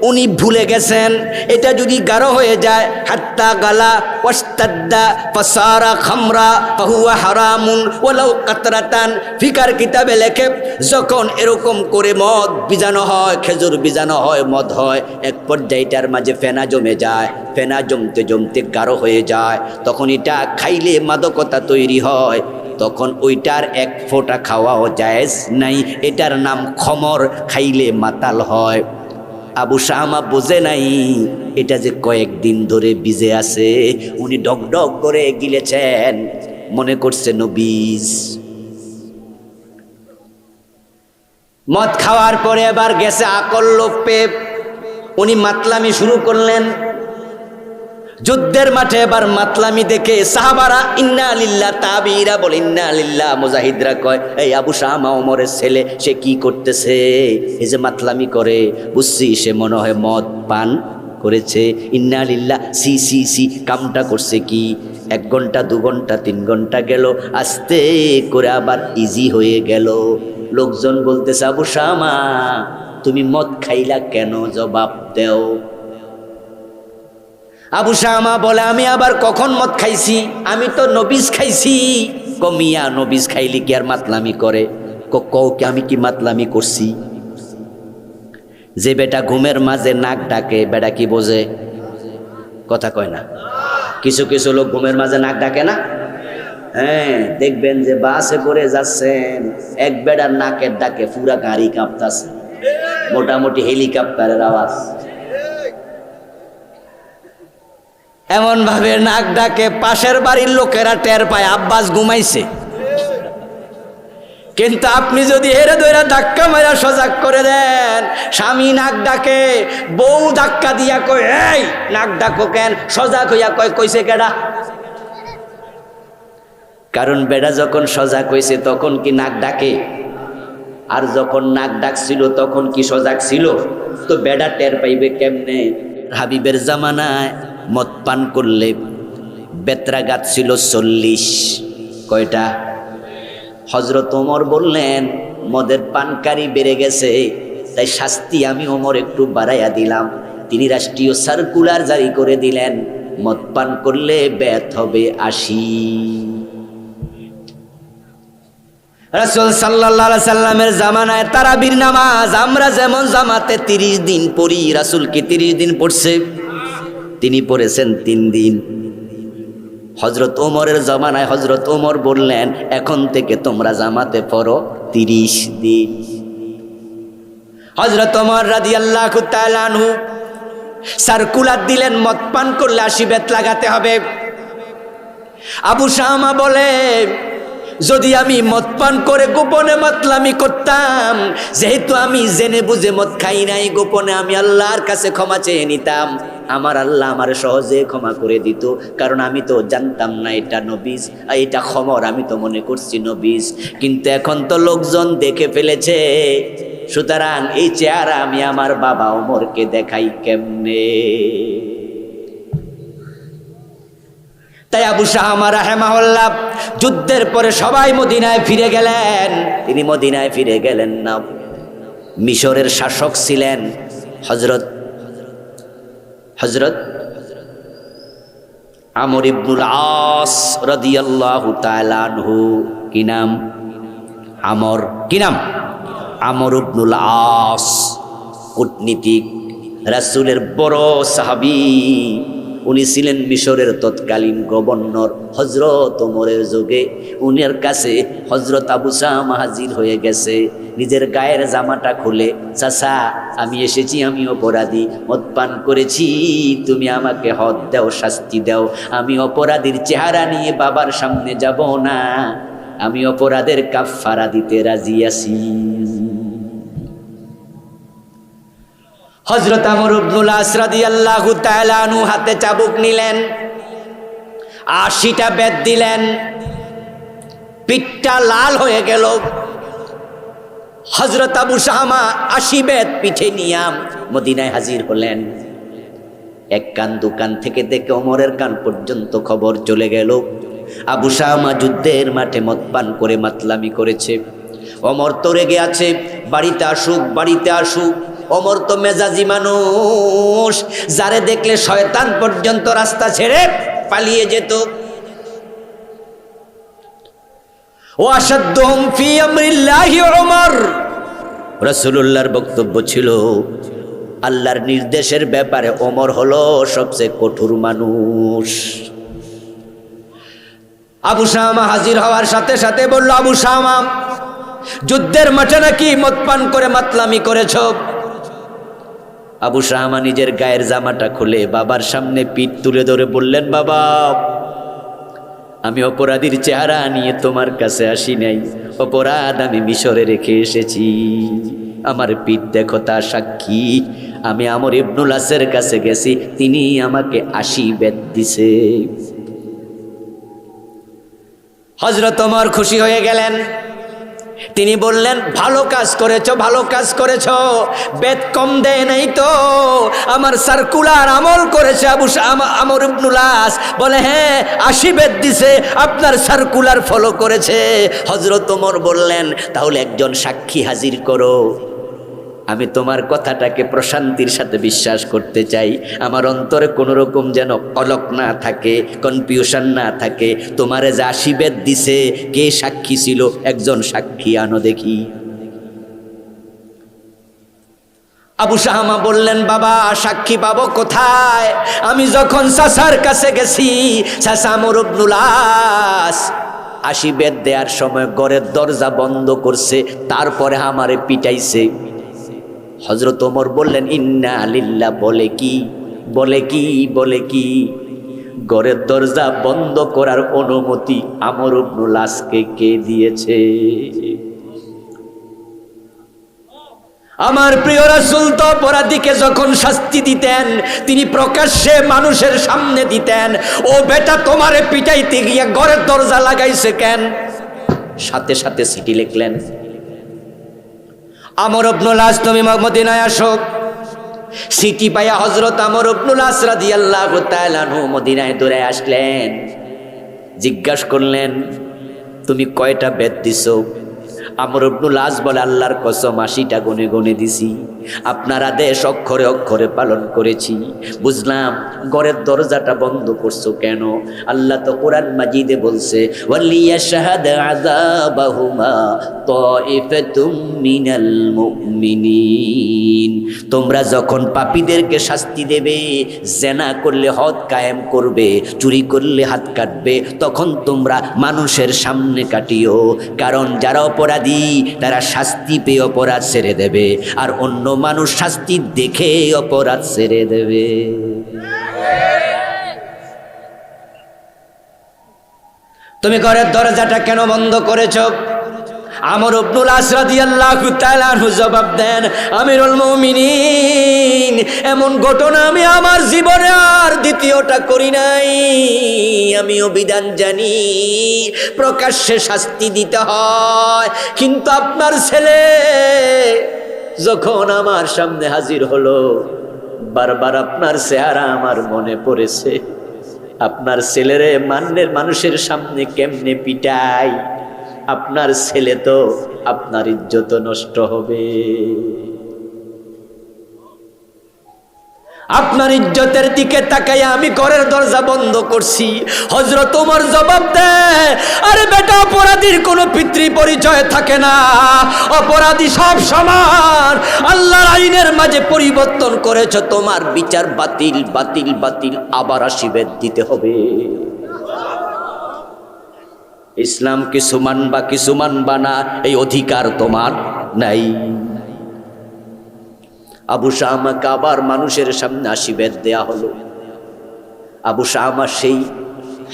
উনি ভুলে গেছেন। এটা যদি গাঢ় হয়ে যায়, হাত্তা গালা ওয়াস্তাদ্দা ফাসারা খামরা ফাহুয়া হারামুন ওয়ালাউ কাতরাতান, ফিকার কিতাবে লেখে যখন এরকম করে মদ বিজানো হয়, খেজুর বিজানো হয়, মদ হয়, এক পর্যায়টার মাঝে ফেনা জমে যায়, ফেনা জমতে জমতে গাঢ় হয়ে যায়, তখন এটা খাইলে মাদকতা তৈরি হয়, তখন ওইটার এক ফোঁটা খাওয়াও জায়েজ নাই, এটার নাম খমর, খাইলে মাতাল হয়। আবু শামা বোঝে নাই এটা যে কয়েকদিন ধরে ভিজে আছে, উনি ডক ডক করে গিলেছেন, মনে করছে নবীজ। মদ খাওয়ার পরে এবার গেছে আকল লোপ পেয়ে, উনি মাতলামি শুরু করলেন। যুদ্ধের মাঠে এবার মাতলামি দেখে সাহাবারা ইন্না লিল্লাহ, তাবিরা বলে ইন্না লিল্লাহ, মুজাহিদরা কয় এই আবু শামা ওমরের ছেলে, সে কি করতেছে, এই যে মাতলামি করে, বুঝছি সে মনে হয় মদ পান করেছে। ইন্না লিল্লাহ, সি সি সি, কামটা করছে কি। 1 ঘন্টা 2 ঘন্টা 3 ঘন্টা গেল, আস্তে করে আবার ইজি হয়ে গেল। লোকজন বলতেছে আবু শামা তুমি মদ খাইলা কেন, জবাব দেও। আবু শামা বলে আমি আবার কখন মদ খাইছি, আমি তো নবীজ খাইছি। কমিয়া নবীজ খাইলি কি আর মাতলামি করে? কও কি আমি কি মাতলামি করছি? যে বেটা ঘুমের মাঝে নাক ডাকে, বেটা কি বোঝে? কথা কয় না। কিছু কিছু লোক ঘুমের মাঝে নাক ডাকে না। হ্যাঁ, দেখবেন যে বাসে করে যাচ্ছেন, এক বেটার নাকের ডাকে পুরা গাড়ি কাঁপতাছে, মোটামুটি হেলিকপ্টারের আওয়াজ। এমন ভাবে নাক ডাকে পাশের বাড়ির লোকেরা টের পায় আব্বাস ঘুমাইছে। কিন্তু আপনি যদি হেরে ধরে ধাক্কা মারা সজাগ করে দেন, স্বামী নাক ডাকে, বউ ধাক্কা দিয়া কয় এই নাক ডাকো কেন, সজাগ হইয়া কয় কইছে কেডা। কারণ বেড়া যখন সজাগ হয়েছে তখন কি নাক ডাকে? আর যখন নাক ডাকছিল তখন কি সজাগ ছিল? তো বেড়া টের পাইবে কেমনে? হাবিবের জামানায় মদ পান করলে বেত্রাঘাত ছিল 40। কয়টা? হযরত ওমর বললেন মদের পানকারী বেড়ে গেছে, তাই শাস্তি আমি ওমর একটু বাড়াইয়া দিলাম। তিনি রাষ্ট্রীয় সার্কুলার জারি করে দিলেন, মদ পান করলে বেত হবে 80। রাসূল সাল্লাল্লাহু আলাইহি সাল্লামের জামানায় তারাবির নামাজ আমরা যেমন জামাতে 30 দিন পড়ি, রাসূল কি 30 দিন পড়ছে? তিনি পড়েছেন 3 দিন। হযরত ওমরের জামানায় হযরত ওমর বললেন এখন থেকে তোমরা জামাতে পড়ো 30 দিন। হযরত ওমর রাদিয়াল্লাহু তাআলা আনহু সার্কুলার দিলেন মদ পান করলে 80 বেত লাগাতে হবে। আবু শামা বলে যদি আমি মদ পান করে গোপনে মাতলামি করতাম, যেহেতু আমি জেনে বুঝে মদ খাই নাই, গোপনে আমি আল্লাহর কাছে ক্ষমা চেয়ে নিতাম, আমার আল্লাহ আমার সহজে ক্ষমা করে দিত। কারণ আমি তো জানতাম না এটা নবীজ, এটা খমর, আমি তো মনে করছি নবীজ। কিন্তু এখন তো লোকজন দেখে ফেলেছে, সুতরাং এই চেহারা আমি আমার বাবা ওমরকে দেখাই কেমনে? তাই আবু শামা রাহিমাহুল্লাহ যুদ্ধের পরে সবাই মদিনায় ফিরে গেলেন, তিনি মদিনায় ফিরে গেলেন না। মিশরের শাসক ছিলেন হযরত আমর ইবনুল আস রাদিয়াল্লাহু তাআলা আনহু। কি নাম? আমর। কি নাম? আমর ইবনুল আস। কূটনীতিক, রাসূলের বড় সাহাবী। উনি ছিলেন মিশরের তৎকালীন গভর্নর। হযরত ওমরের যুগে উনার কাছে হযরত আবু শামা হাজির হয়ে গেছে, নিজের গায়ের জামাটা খুলে, চাচা আমি এসেছি, আমি অপরাধী, মদ পান করেছি, তুমি আমাকে হদ দাও, শাস্তি দাও। আমি অপরাধীর চেহারা নিয়ে বাবার সামনে যাব না, আমি অপরাধের কাফফারা দিতে রাজি আছি। হযরত আমর ইবনুল আস রাদিয়াল্লাহু তাআলা আনহু হাতে চাবুক নিলেন, 80টা বেত দিলেন, পিঠটা লাল হয়ে গেল। হযরত আবু শামা 80 বেত পিঠে নিয়ে মদিনায় হাজির হলেন। এক কান দোকান থেকে দেখে ওমরের কান পর্যন্ত খবর চলে গেল আবু শামা যুদ্ধের মাঠে মদ পান করে মাতলামি করেছে। ওমর তো রেগে আছে, বাড়িতে আসুক, বাড়িতে আসুক। ওমর তো মেজাজি মানুষ, যারে দেখলে শয়তান পর্যন্ত রাস্তা ছেড়ে পালিয়ে যেত। ওয়াশাদ্দুহুম ফি আমরিল্লাহি ওমর, রাসূলুল্লাহর বক্তব্য ছিল আল্লাহর নির্দেশের ব্যাপারে ওমর হলো সবচেয়ে কঠোর মানুষ। আবু শামা হাজির হওয়ার সাথে সাথে বলল, আবু শামা, যুদ্ধের মাঠে নাকি মদ পান করে মাতলামি করেছ? আবু শামা নিজের গায়ের জামাটা খুলে বাবার সামনে পিঠ তুলে ধরে বললেন, বাবা, আমি অপরাধীর চেহারা নিয়ে তোমার কাছে আসি নাই, অপরাধ আমি মিশরে রেখে এসেছি। আমার পিঠ দেখো, তা সাক্ষী। আমি আমর ইবনুল আসের কাছে গেছি, তিনি আমাকে 80 বেত দিছে। হযরত ওমর খুশি হয়ে গেলেন। তিনি বললেন, ভালো কাজ করেছো, ভালো কাজ করেছো, বেত কম দেয় নাই তো, আমার সার্কুলার আমল করেছে। আমর ইবনুল আস বলে, হ্যাঁ 80 বেত দিছে, আপনার সার্কুলার ফলো করেছে। হযরত ওমর বললেন, তাহলে একজন সাক্ষী হাজির করো, আমি তোমার কথাটাকে প্রশান্তির সাথে বিশ্বাস করতে চাই, আমার অন্তরে কোনো রকম যেন কলক না থাকে, কনফিউশন না থাকে। তোমারে যে 80 বেত দিছে, কে সাক্ষী ছিল? একজন সাক্ষী আনো দেখি। আবু শামা বললেন, বাবা, সাক্ষী পাবো কোথায়? আমি যখন চাচার কাছে গেছি, চাচা আমর ইবনুল আস 80 বেত দেওয়ার সময় ঘরের দরজা বন্ধ করছে, তারপরে আমারে পিটাইছে। হযরত ওমর বললেন, ইন্না লিল্লাহ। বলে কি, বলে কি, বলে কি? ঘরের দরজা বন্ধ করার অনুমতি আমর ইবনুল আসকে কে দিয়েছে? আমার প্রিয় রাসূল তো অপরাধীকে যখন শাস্তি দিতেন, তিনি প্রকাশ্যে মানুষের সামনে দিতেন। ও বেটা, তোমারে পিটাইতে গিয়ে ঘরের দরজা লাগাইছে কেন? সাথে সাথে চিঠি লিখলেন, আমর ইবনুল আস, তুমি মদিনায় আসো। চিঠি পাইয়া হযরত আমর ইবনুল আস রাদিয়াল্লাহু তাআলা আনহু মদিনায় দৌড়ে আসলেন। জিজ্ঞাসা করলেন, তুমি কয়টা বেত দিছো? আমর ইবনুল আস বলে, আল্লাহর কসম 80টা গুনে গুনে দিছি, আপনার আদেশ অক্ষরে অক্ষরে পালন করেছি। বুঝলাম ঘরের দরজাটা বন্ধ করছো কেন? আল্লাহ তো কোরআন মাজিদে বলছে, ওয়ালিয়াশহাদ আযাবাহুমা তাইফাতুম মিনাল মুমিনিন। তোমরা যখন পাপীদেরকে শাস্তি দেবে, জেনা করলে হদ কায়েম করবে, চুরি করলে হাত কাটবে, তখন তোমরা মানুষের সামনে কাটিও, কারণ যারা অপরাধী তারা শাস্তি পেয়ে অপরাধ ছেড়ে দেবে, আর অন্য মানুষ শাস্তি দেখে অপরাধ ছেড়ে দেবে। তুমি ঘরের দরজাটা কেন বন্ধ করেছো? আমর ইবনুল আস রাদিয়াল্লাহু তাআলা আনহু জবাব দেন, আমিরুল মুমিনিন, এমন ঘটনা আমি আমার জীবনে আর দ্বিতীয়টা করি নাই। আমিও বিধান জানি, প্রকাশ্যে শাস্তি দিতে হয়, কিন্তু আপনার ছেলে যখন আমার সামনে হাজির হলো, বারবার আপনার চেহারা আমার মনে পড়েছে। আপনার ছেলেরে মানুষের সামনে কেমনে পিটাই? আপনার ছেলে তো, আপনার ইজ্জত নষ্ট হবে, আপনার ইজ্জতের দিকে তাকাইয়া আমি ঘরের দরজা বন্ধ করছি। হযরত ওমর জবাব দেয়, আরে বেটা, অপরাধীর কোনো পিতৃ পরিচয় থাকে না, অপরাধী সব সমান, আল্লাহর আইনের মাঝে পরিবর্তন করেছ, তোমার বিচার বাতিল, বাতিল, বাতিল, আবার 80 বেত দিতে হবে। ইসলাম কিছু মানবা কিছু মানবা না, এই অধিকার তোমার নাই। আবু শামাকে আবার মানুষের সামনে 80 বেত দেয়া হলো। আবু শামা সেই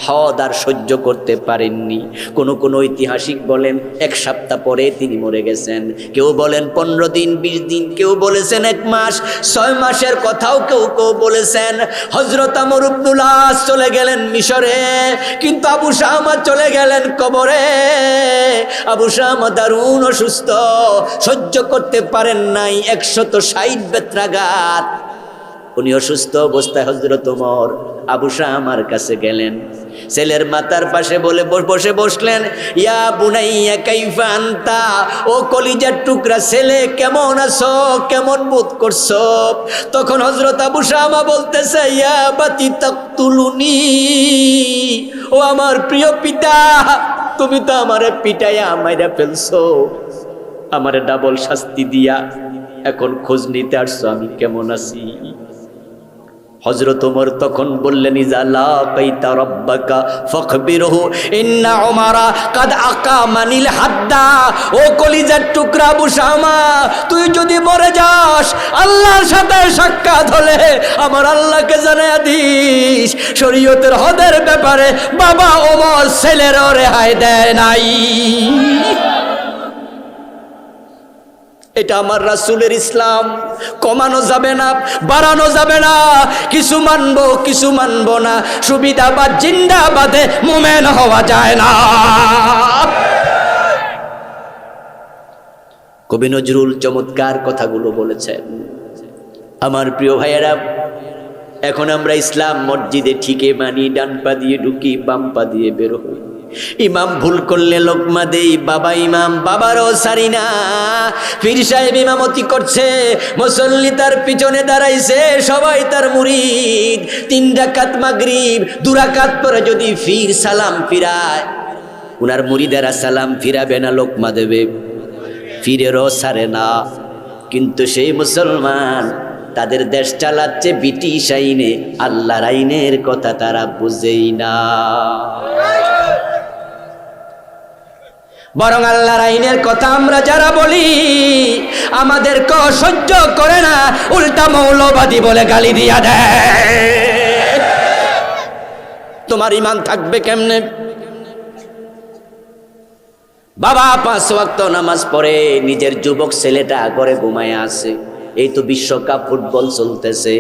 হদ আর সহ্য করতে পারেননি। কোন ঐতিহাসিক বলেন 1 সপ্তাহ পরে তিনি মরে গেছেন, কেউ বলেন 15 দিন 20 দিন, কেউ বলেছেন 1 মাস 6 মাসের কথাও কেউ কেউ বলেছেন। হযরত আমর ইবনুল আস চলে গেলেন মিশরে, কিন্তু আবু শামা চলে গেলেন কবরে। আবু শামা দারুণ অসুস্থ, সহ্য করতে পারেন নাই 160 বেত্রাঘাত। উনি অসুস্থ অবস্থায় হযরত ওমর আবু শামার কাছে গেলেন। ছেলের মাথার পাশে বসলেন, ইয়া বুনাইয়া কাইফা আনতা, ও কলিজার টুকরা ছেলে কেমন আছো, কেমন বোধ করছো? তখন হযরত আবু শামা বলতেছে, ইয়া বাতি তাকতুলুনি, ও আমার প্রিয় পিতা, তুমি তো আমারে পিটাইয়া মাইরা ফেলছো, আমারে ডাবল শাস্তি দিয়া এখন খোঁজ নিতে আসছো আমি কেমন আছি। হযরত ওমর তখন বললেন, ইজা লাকাইতা রাব্বাকা ফাখবিরহু ইন্না উমারা কাদ আকামানিল হাদ্দা, ও কলিজার টুকরা আবু শামা, তুই যদি মরে যাস আল্লাহর সাথে সাক্ষাৎ হলে আমার আল্লাহকে জানায়া দিস শরীয়তের হদের ব্যাপারে বাবা ওমর ছেলের রেহাই দেয় নাই। এটা আমার রাসূলের ইসলাম, কমানো যাবে না, বাড়ানো যাবে না, কিছু মানবো কিছু মানবো না, সুবিধাবাদ জিন্দাবাদে মুমিন হওয়া যায় না। কবি নজরুল চমৎকার কথাগুলো বলেছেন। আমার প্রিয় ভাইয়েরা, এখন আমরা ইসলাম মসজিদে ঠিকে মানি, ডান পা দিয়ে ঢুকি, বাম পা দিয়ে বের হই। ইমাম ভুল করলে লোকমা দেই, বাবা ইমাম বাবারও সারি না। পীর সাহেব ইমামতি করছে, মুসল্লি তার পিছনে দাঁড়াইছে, সবাই তার মুরিদ। 3 রাকাত মাগরিব, 2 রাকাত পরে যদি ফির সালাম ফিরায়, উনার মুরিদেরা সালাম ফিরাবে না লোকমা দেবে, ফিরেরও সারে না। কিন্তু সেই মুসলমান তাদের দেশ চালাচ্ছে ব্রিটিশ আইনে, আল্লাহর আইনের কথা তারা বুঝেই না। বরং আল্লাহর আইনের কথা আমরা যারা বলি আমাদের সহ্য করে না, উল্টা মৌলবাদী বলে গালি দিয়া দেয়। তোমার ঈমান থাকবে কেমনে? বাবা 5 ওয়াক্ত নামাজ পড়ে, নিজের যুবক ছেলেটা ঘরে ঘুমায় আছে। এই তো বিশ্বকাপ ফুটবল চলতেছে,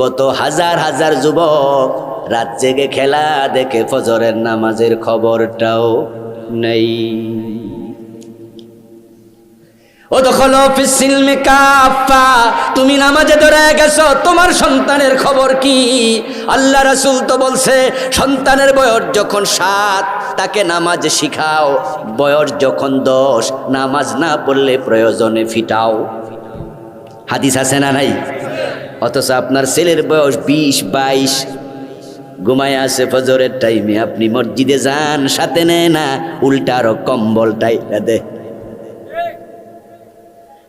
কত হাজার হাজার যুবক রাত জেগে খেলা দেখে ফজরের নামাজের খবরটাও নেই। ওদখুলু ফিস সিলমি কাফা, তুমি নামাজে ধরে গেছো, তোমার সন্তানের খবর কি? আল্লাহ রাসূল তো বলছে, সন্তানের বয়স যখন 7 তাকে নামাজ শিখাও, বয়স যখন 10 নামাজ না পড়লে প্রয়োজনে ফিটাও। হাদিস আছে না নাই? অথচ আপনার ছেলের বয়স 20-22, ঘুমায় আছে ফজরের টাইমে, আপনি মসজিদে যান, সাথে নেয় না, উল্টা আরো কম্বল টাইটা দেয়।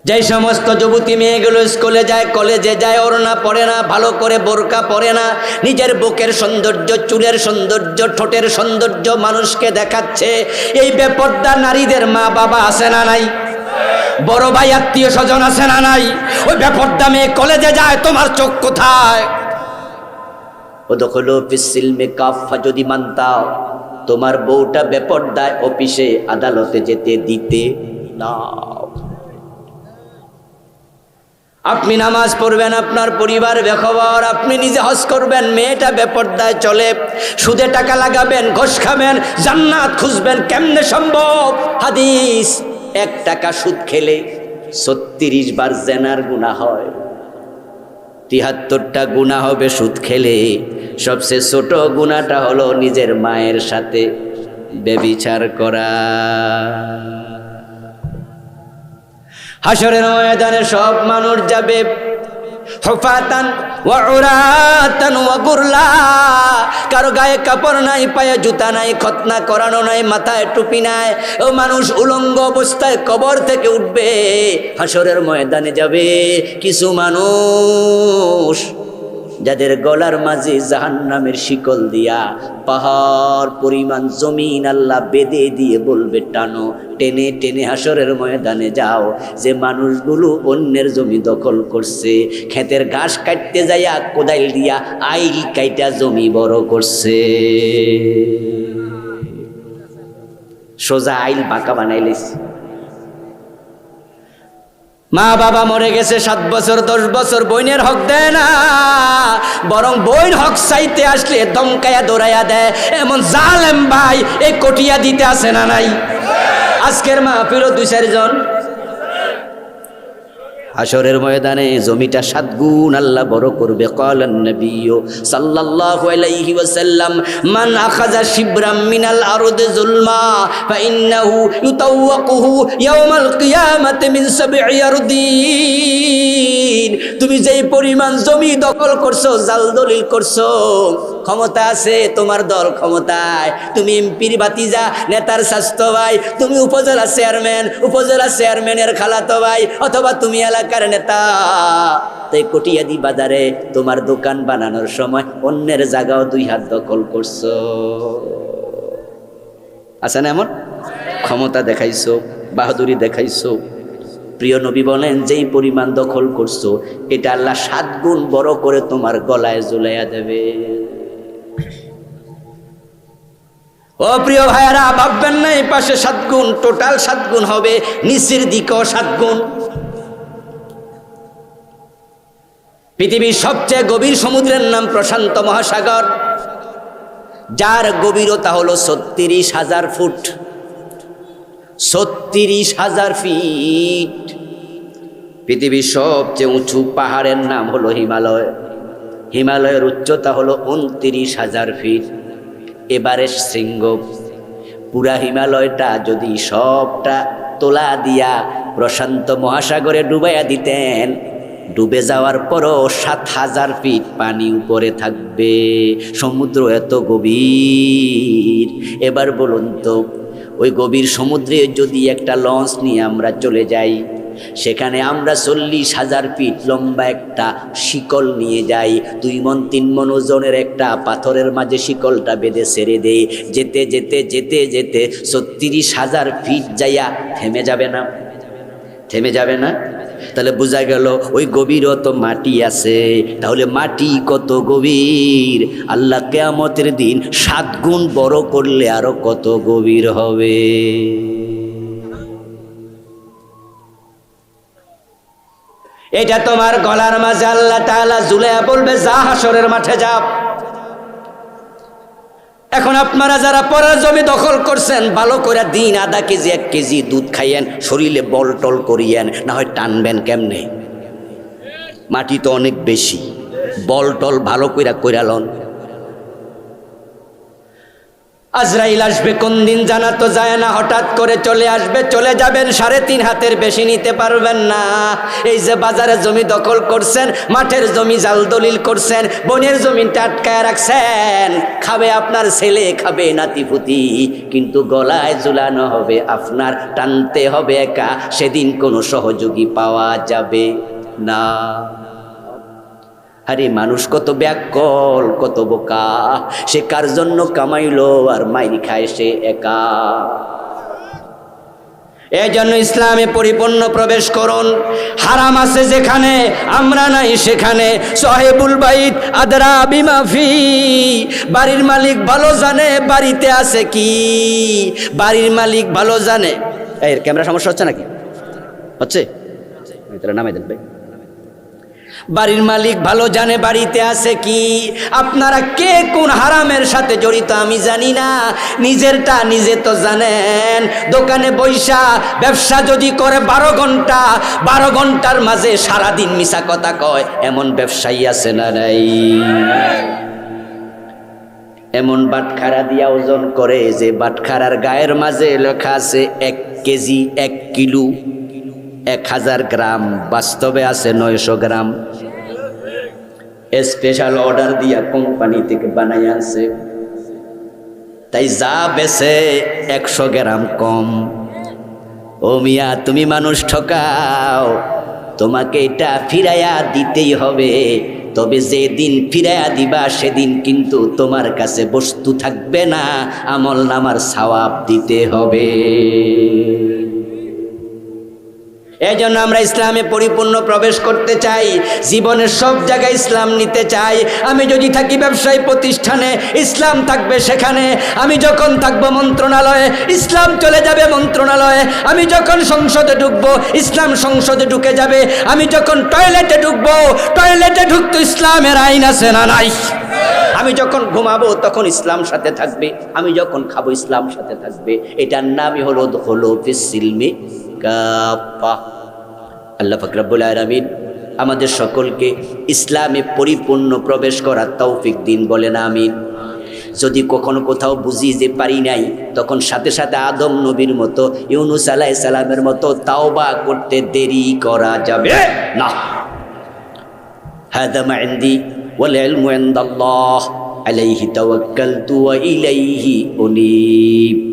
যে সমস্ত যুবতী মেয়েগুলো স্কুলে যায়, কলেজে যায়, ওড়না পরে না, ভালো করে বোরকা পরে না, নিজের বুকের সৌন্দর্য, চুলের সৌন্দর্য, ঠোঁটের সৌন্দর্য মানুষকে দেখাচ্ছে, এই বেপর্দা নারীদের মা বাবা আছে না নাই? বড় ভাই আত্মীয় স্বজন আছে না নাই? ওই বেপর্দা মেয়ে কলেজে যায়, তোমার চোখ কোথায়? ওদখুলু ফিস সিলমি কাফা যদি মানতাও, তোমার বউটা বেপর্দায় অফিসে আদালতে যেতে দিতে না। আপনি নামাজ পড়বেন, আপনার পরিবার বেখবর, আপনি নিজে হজ করবেন, মেয়েটা বেপর্দায় চলে, সুদে টাকা লাগাবেন, ঘুষ খাবেন, জান্নাত খুঁজবেন, কেমনে সম্ভব? হাদিস, 1 টাকা সুদ খেলে 36 বার জেনার গুনাহ হয়, 73টা গুনাহ হবে সুদ খেলে। সবচেয়ে ছোট গুনাহটা হলো নিজের মায়ের সাথে ব্যভিচার করা। হাসরের ময়দানে সব মানুষ যাবে হুফাতান ওয়া উরাতান ওয়া গুরলা, কারো গায়ে কাপড় নাই, পায়ে জুতা নাই, খতনা করানো নাই, মাথায় টুপি নাই, ও মানুষ উলঙ্গ অবস্থায় কবর থেকে উঠবে, হাসরের ময়দানে যাবে। কিছু মানুষ যাদের গলার মাঝে জাহান্নামের শিকল দিয়া পাহাড় পরিমাণ জমিন আল্লাহ বেঁধে দিয়ে বলবে, টানো, টেনে টেনে হাসরের ময়দানে যাও। যে মানুষগুলো অন্যের জমি দখল করছে, ক্ষেতের ঘাস কাটতে যাইয়া কোদাইল দিয়া আইল কাইটা জমি বড় করছে, সোজা আইল বাঁকা বানাইলেছে। মা বাবা মরে গেছে 7 বছর 10 বছর, বইনের হক দেয় না, বরং বইন হক চাইতে আসলে দমকায়া দৌড়াইয়া দেয়। এমন জালেম ভাই এই কটিয়া দিতে আসে না নাই? আজকের মাহফিলও 2-4 জন হাশরের ময়দানে জমিটা 7 গুণ আল্লাহ বড় করবে। ক্বালান নবী সাল্লাল্লাহু আলাইহি ওয়াসাল্লাম, মান আখাযা শিবরাম মিনাল আরদি যুলমা ফাইন্নাহু ইউতাওয়াকুহু ইয়াওমাল কিয়ামাতি মিন 7 আরদিন। তুমি যেই পরিমাণ জমি দখল করছো, জাল দলিল করছো, ক্ষমতা আছে তোমার দল ক্ষমতায়, তুমি এমপির ভাতিজা, নেতার স্বাস্থ্য ভাই, তুমি উপজেলা চেয়ারম্যানের খালাতো ভাই, অথবা তুমি এলাকার নেতা, তাই কটিয়াদি বাজারে তোমার দোকান বানানোর সময় অন্যের জায়গাও 2 হাত দখল করছো। আছে না এমন? ক্ষমতা দেখাইছো, বাহাদুরি দেখাইছো। প্রিয় নবী বলেন, যেই পরিমাণ দখল করছো এটা আল্লাহ 7 গুণ বড় করে তোমার গলায় ঝুলাইয়া দেবে। ও প্রিয় ভাইয়ারা, ভাববেন না এই পাশে 7 গুণ, টোটাল 7 গুণ হবে, নিচের দিকেও 7 গুণ। পৃথিবীর সবচেয়ে গভীর সমুদ্রের নাম প্রশান্ত মহাসাগর, যার গভীরতা হলো 36,000 ফুট। 36,000 ফিট। পৃথিবীর সবচেয়ে উঁচু পাহাড়ের নাম হলো হিমালয়। হিমালয়ের উচ্চতা হলো 29,000 ফিট। এভারেস্ট শৃঙ্গ, পুরা হিমালয়টা যদি সবটা তোলা দিয়া প্রশান্ত মহাসাগরে ডুবাইয়া দিতেন, ডুবে যাওয়ার পরও 7,000 ফিট পানি উপরে থাকবে। সমুদ্র এত গভীর। এবার বলুন তো, ওই গভীর সমুদ্রে যদি একটা লঞ্চ নিয়ে আমরা চলে যাই, সেখানে আমরা 40,000 ফিট লম্বা একটা শিকল নিয়ে যাই, 2 মণ 3 মণ ওজনের একটা পাথরের মাঝে শিকলটা বেঁধে ছেড়ে দেই, যেতে যেতে যেতে যেতে 36,000 ফিট যাইয়া থেমে যাবে না? থেমে যাবে না? তাহলে বোঝা গেল ওই গভীরও তো মাটি আছে। তাহলে মাটি কত গভীর, আল্লাহ কিয়ামতের দিন 7 গুণ বড় করলে আরো কত গভীর হবে। এটা তোমার গলার মাঝে আল্লাহ তাআলা ঝুলাইয়া বলবে, যা হাশরের মাঠে যা। এখন আপনারা যারা পরের জমি দখল করছেন, ভালো করে দিন 1/2 কেজি 1 কেজি দুধ খাইয়েন, শরীরে বল টল করিয়েন, না হয় টানবেন কেমনে? মাটি তো অনেক বেশি, বল টল ভালো কইরা লন। আজরাইল আসবে কোন দিন জানা তো যায় না, হঠাৎ করে চলে আসবে, চলে যাবেন, 3.5 হাতের বেশি নিতে পারবেন না। এই যে বাজারে জমি দখল করছেন, মাঠের জমি জাল দলিল করছেন, বনের জমিটা আটকায় রাখছেন, খাবে আপনার ছেলে, খাবে নাতিপুতি, কিন্তু গলায় ঝুলানো হবে আপনার, টানতে হবে একা। সেদিন কোনো সহযোগী পাওয়া যাবে না। আরে মানুষ কত ব্যাকল, কত বোকা, সে কার জন্য কামাইলো আর মাইর খায় সে একা। এই জন্য ইসলামে পরিপূর্ণ প্রবেশ করুন। হারাম আছে যেখানে, আমরা নাই সেখানে। সাহেবুল বাইত আদরা বিমা ফি, বাড়ির মালিক ভালো জানে বাড়িতে আছে কি। বাড়ির মালিক ভালো জানে। এই ক্যামেরা সমস্যা হচ্ছে নাকি? হচ্ছে? তাহলে নামাই দেন ভাই। বাড়ির মালিক ভালো জানে বাড়িতে আছে কি। আপনারা কে কোন হারামের সাথে জড়িত আমি জানি না, নিজেরটা নিজে তো জানেন। দোকানে বৈশা ব্যবসা যদি করে 12 ঘন্টা, 12 ঘন্টার মাঝে সারাদিন মিছা কথা কয়, এমন ব্যবসায়ী আছে না নাই? এমন বাটখারা দিয়া ওজন করে যে বাটখারার গায়ের মাঝে লেখা আছে 1 কেজি 1 কিলো 1000 গ্রাম, বাস্তবে আছে 900 গ্রাম। স্পেশাল অর্ডার দিয়া কোম্পানি থেকে বানাই আছে, তাই যা বেছে 100 গ্রাম কম। ও মিয়া, তুমি মানুষ ঠকাও, তোমাকে এটা ফিরাইয়া দিতেই হবে। তবে যেদিন ফিরাইয়া দিবা সেদিন কিন্তু তোমার কাছে বস্তু থাকবে না, আমল নামার সওয়াব দিতে হবে। এই জন্য আমরা ইসলামে পরিপূর্ণ প্রবেশ করতে চাই, জীবনের সব জায়গায় ইসলাম নিতে চাই। আমি যদি থাকি ব্যবসায়ী প্রতিষ্ঠানে, ইসলাম থাকবে সেখানে। আমি যখন থাকবো মন্ত্রণালয়ে, ইসলাম চলে যাবে মন্ত্রণালয়ে। আমি যখন সংসদে ঢুকবো, ইসলাম সংসদে ঢুকে যাবে। আমি যখন টয়লেটে ঢুকবো, টয়লেটে ঢুকতো ইসলামের আইন আছে না নাই? আমি যখন ঘুমাবো তখন ইসলাম সাথে থাকবে, আমি যখন খাবো ইসলাম সাথে থাকবে। এটার নামই হলো ফিস সিলমি কাফা। আল্লাহ পাক রব্বুল আলামিন আমাদের সকলকে ইসলামে পরিপূর্ণ প্রবেশ করার তৌফিক দিন, বলেন আমিন। যদি কখনো কোথাও বুঝি যে পারি নাই, তখন সাথে সাথে আদম নবীর মতো, ইউনুস আলাইহিস সালামের মতো তাওবা করতে দেরি করা যাবে না। হাদা মা ইনদি ওয়াল ইলমু ইনদাল্লাহ আলাইহি তাওয়াক্কালতু ওয়া ইলাইহি উনীব।